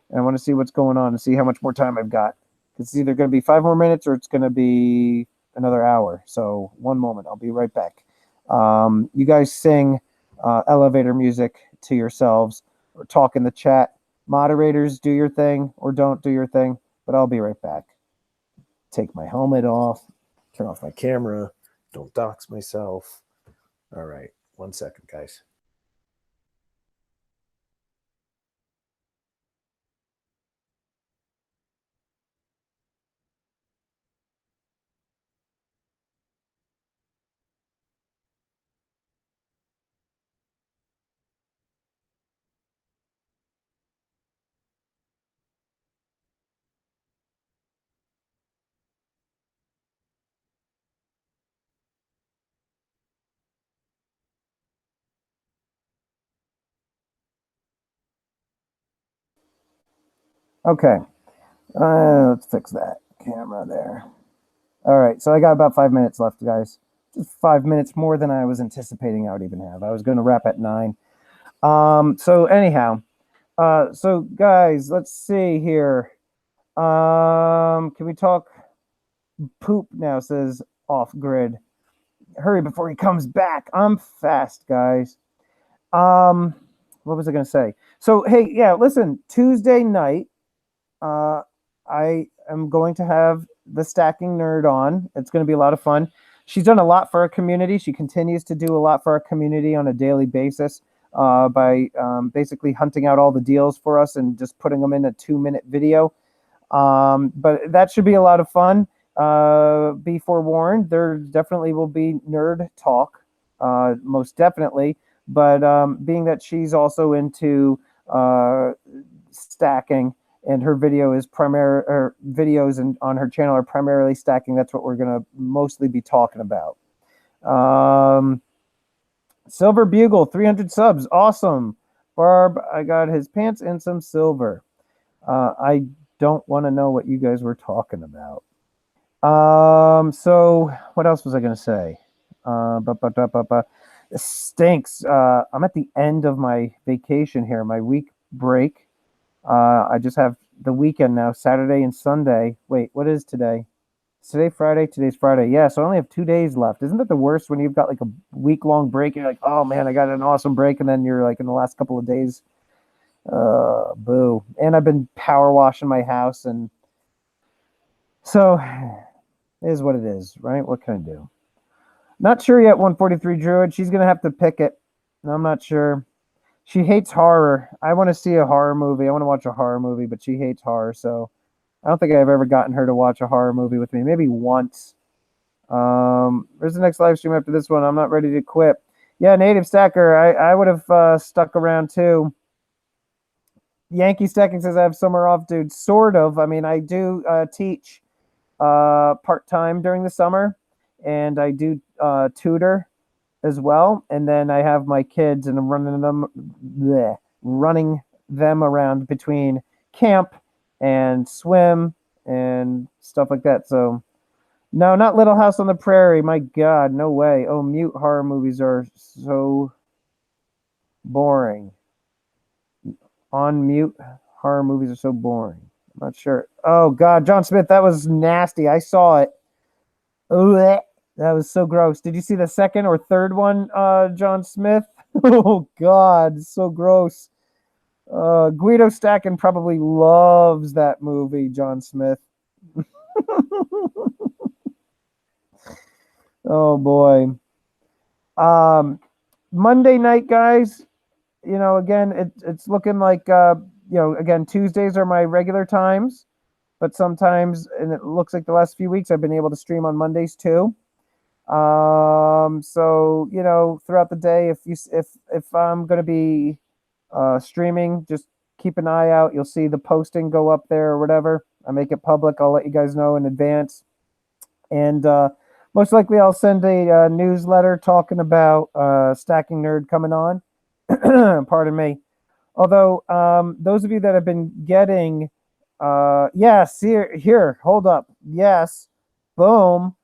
Speaker 1: and I want to see what's going on and see how much more time I've got. It's either going to be 5 more minutes or it's going to be another hour. So one moment. I'll be right back. You guys sing elevator music to yourselves or talk in the chat. Moderators, do your thing or don't do your thing, but I'll be right back. Take my helmet off, turn off my camera, don't dox myself. All right, 1 second, guys. Okay, let's fix that camera there. All right, so I got about 5 minutes left, guys. Just 5 minutes more than I was anticipating I would even have. I was going to wrap at 9. So anyhow, so guys, let's see here. Can we talk poop now? Says off grid. Hurry before he comes back. I'm fast, guys. What was I going to say? So hey, yeah, listen. Tuesday night, I am going to have the Stacking Nerd on. It's going to be a lot of fun. She's done a lot for our community. She continues to do a lot for our community on a daily basis by basically hunting out all the deals for us and just putting them in a 2-minute video. But that should be a lot of fun. Be forewarned, there definitely will be nerd talk, most definitely. But being that she's also into stacking, and her videos and on her channel are primarily stacking, that's what we're gonna mostly be talking about. Silver Bugle, 300 subs, awesome. Barb, I got his pants and some silver. I don't want to know what you guys were talking about. So what else was I gonna say? It stinks. I'm at the end of my vacation here, my week break. I just have the weekend now, Saturday and Sunday. Wait, what is today? Is today Friday? Today's Friday. Yeah, so I only have 2 days left. Isn't that the worst when you've got like a week-long break? You're like, oh man, I got an awesome break, and then you're like in the last couple of days, boo. And I've been power washing my house, and so it is what it is, right? What can I do? Not sure yet, 143 Druid. She's gonna have to pick it. I'm not sure. She hates horror. I want to see a horror movie. I want to watch a horror movie, but she hates horror. So I don't think I've ever gotten her to watch a horror movie with me. Maybe once. Where's the next live stream after this one? I'm not ready to quit. Yeah, Native Stacker. I would have stuck around too. Yankee Stacking says I have summer off, dude. Sort of. I mean, I do teach part-time during the summer, and I do tutor as well, and then I have my kids, and I'm running them around between camp and swim and stuff like that. So no, not Little House on the Prairie. My God, no way. Oh, mute horror movies are so boring. On mute horror movies are so boring. I'm not sure. Oh God, John Smith, that was nasty. I saw it. Blech. That was so gross. Did you see the second or third one, John Smith? Oh, God, so gross. Guido Stacking probably loves that movie, John Smith. Oh, boy. Monday night, guys, you know, again, it's looking like, you know, again, Tuesdays are my regular times, but sometimes, and it looks like the last few weeks, I've been able to stream on Mondays, too. So you know, throughout the day, if I'm going to be streaming, just keep an eye out. You'll see the posting go up there or whatever. I make it public. I'll let you guys know in advance, and most likely I'll send a newsletter talking about Stacking Nerd coming on. Pardon me. Although those of you that have been getting yes, here, hold up, yes, boom.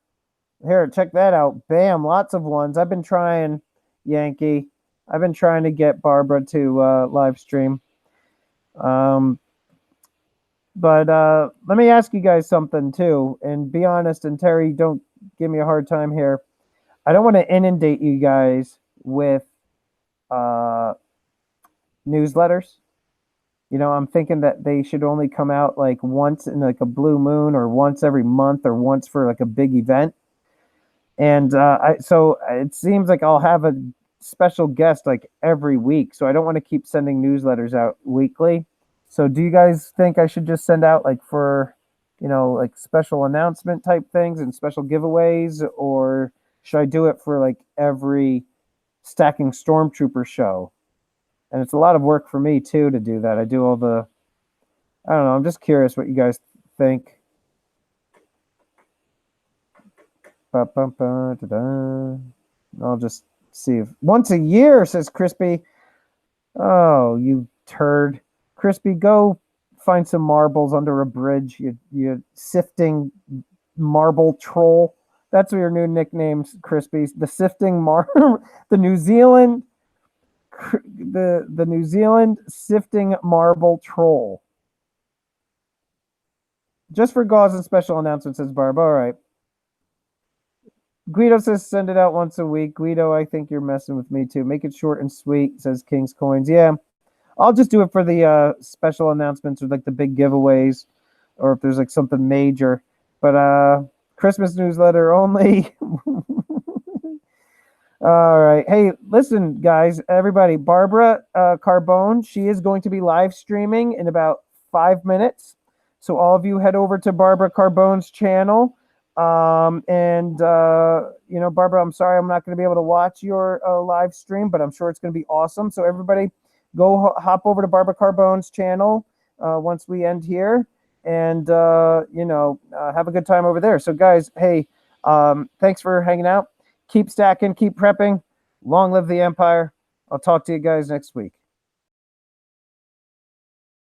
Speaker 1: Here, check that out. Bam, lots of ones. I've been trying, Yankee. I've been trying to get Barbara to live stream. But let me ask you guys something too, and be honest. And Terry, don't give me a hard time here. I don't want to inundate you guys with newsletters. You know, I'm thinking that they should only come out like once in like a blue moon, or once every month, or once for like a big event. And so it seems like I'll have a special guest like every week. So I don't want to keep sending newsletters out weekly. So do you guys think I should just send out like for, you know, like special announcement type things and special giveaways, or should I do it for like every Stacking Stormtrooper show? And it's a lot of work for me too to do that. I do all the, I don't know. I'm just curious what you guys think. I'll just see if once a year, says Crispy. Oh, you turd. Crispy, go find some marbles under a bridge. You sifting marble troll. That's your new nicknames, Crispy. The sifting the New Zealand the New Zealand sifting marble troll. Just for gauze and special announcements, says Barb. All right. Guido says send it out once a week. Guido, I think you're messing with me too. Make it short and sweet, says King's Coins. Yeah, I'll just do it for the special announcements or like the big giveaways, or if there's like something major. But Christmas newsletter only. All right. Hey, listen, guys, everybody. Barbara Carbone, she is going to be live streaming in about 5 minutes. So all of you head over to Barbara Carbone's channel. You know, Barbara, I'm sorry I'm not going to be able to watch your live stream, but I'm sure it's going to be awesome. So everybody go hop over to Barbara Carbone's channel once we end here, and you know, have a good time over there. So guys, hey, thanks for hanging out. Keep stacking, keep prepping. Long live the Empire. I'll talk to you guys next week.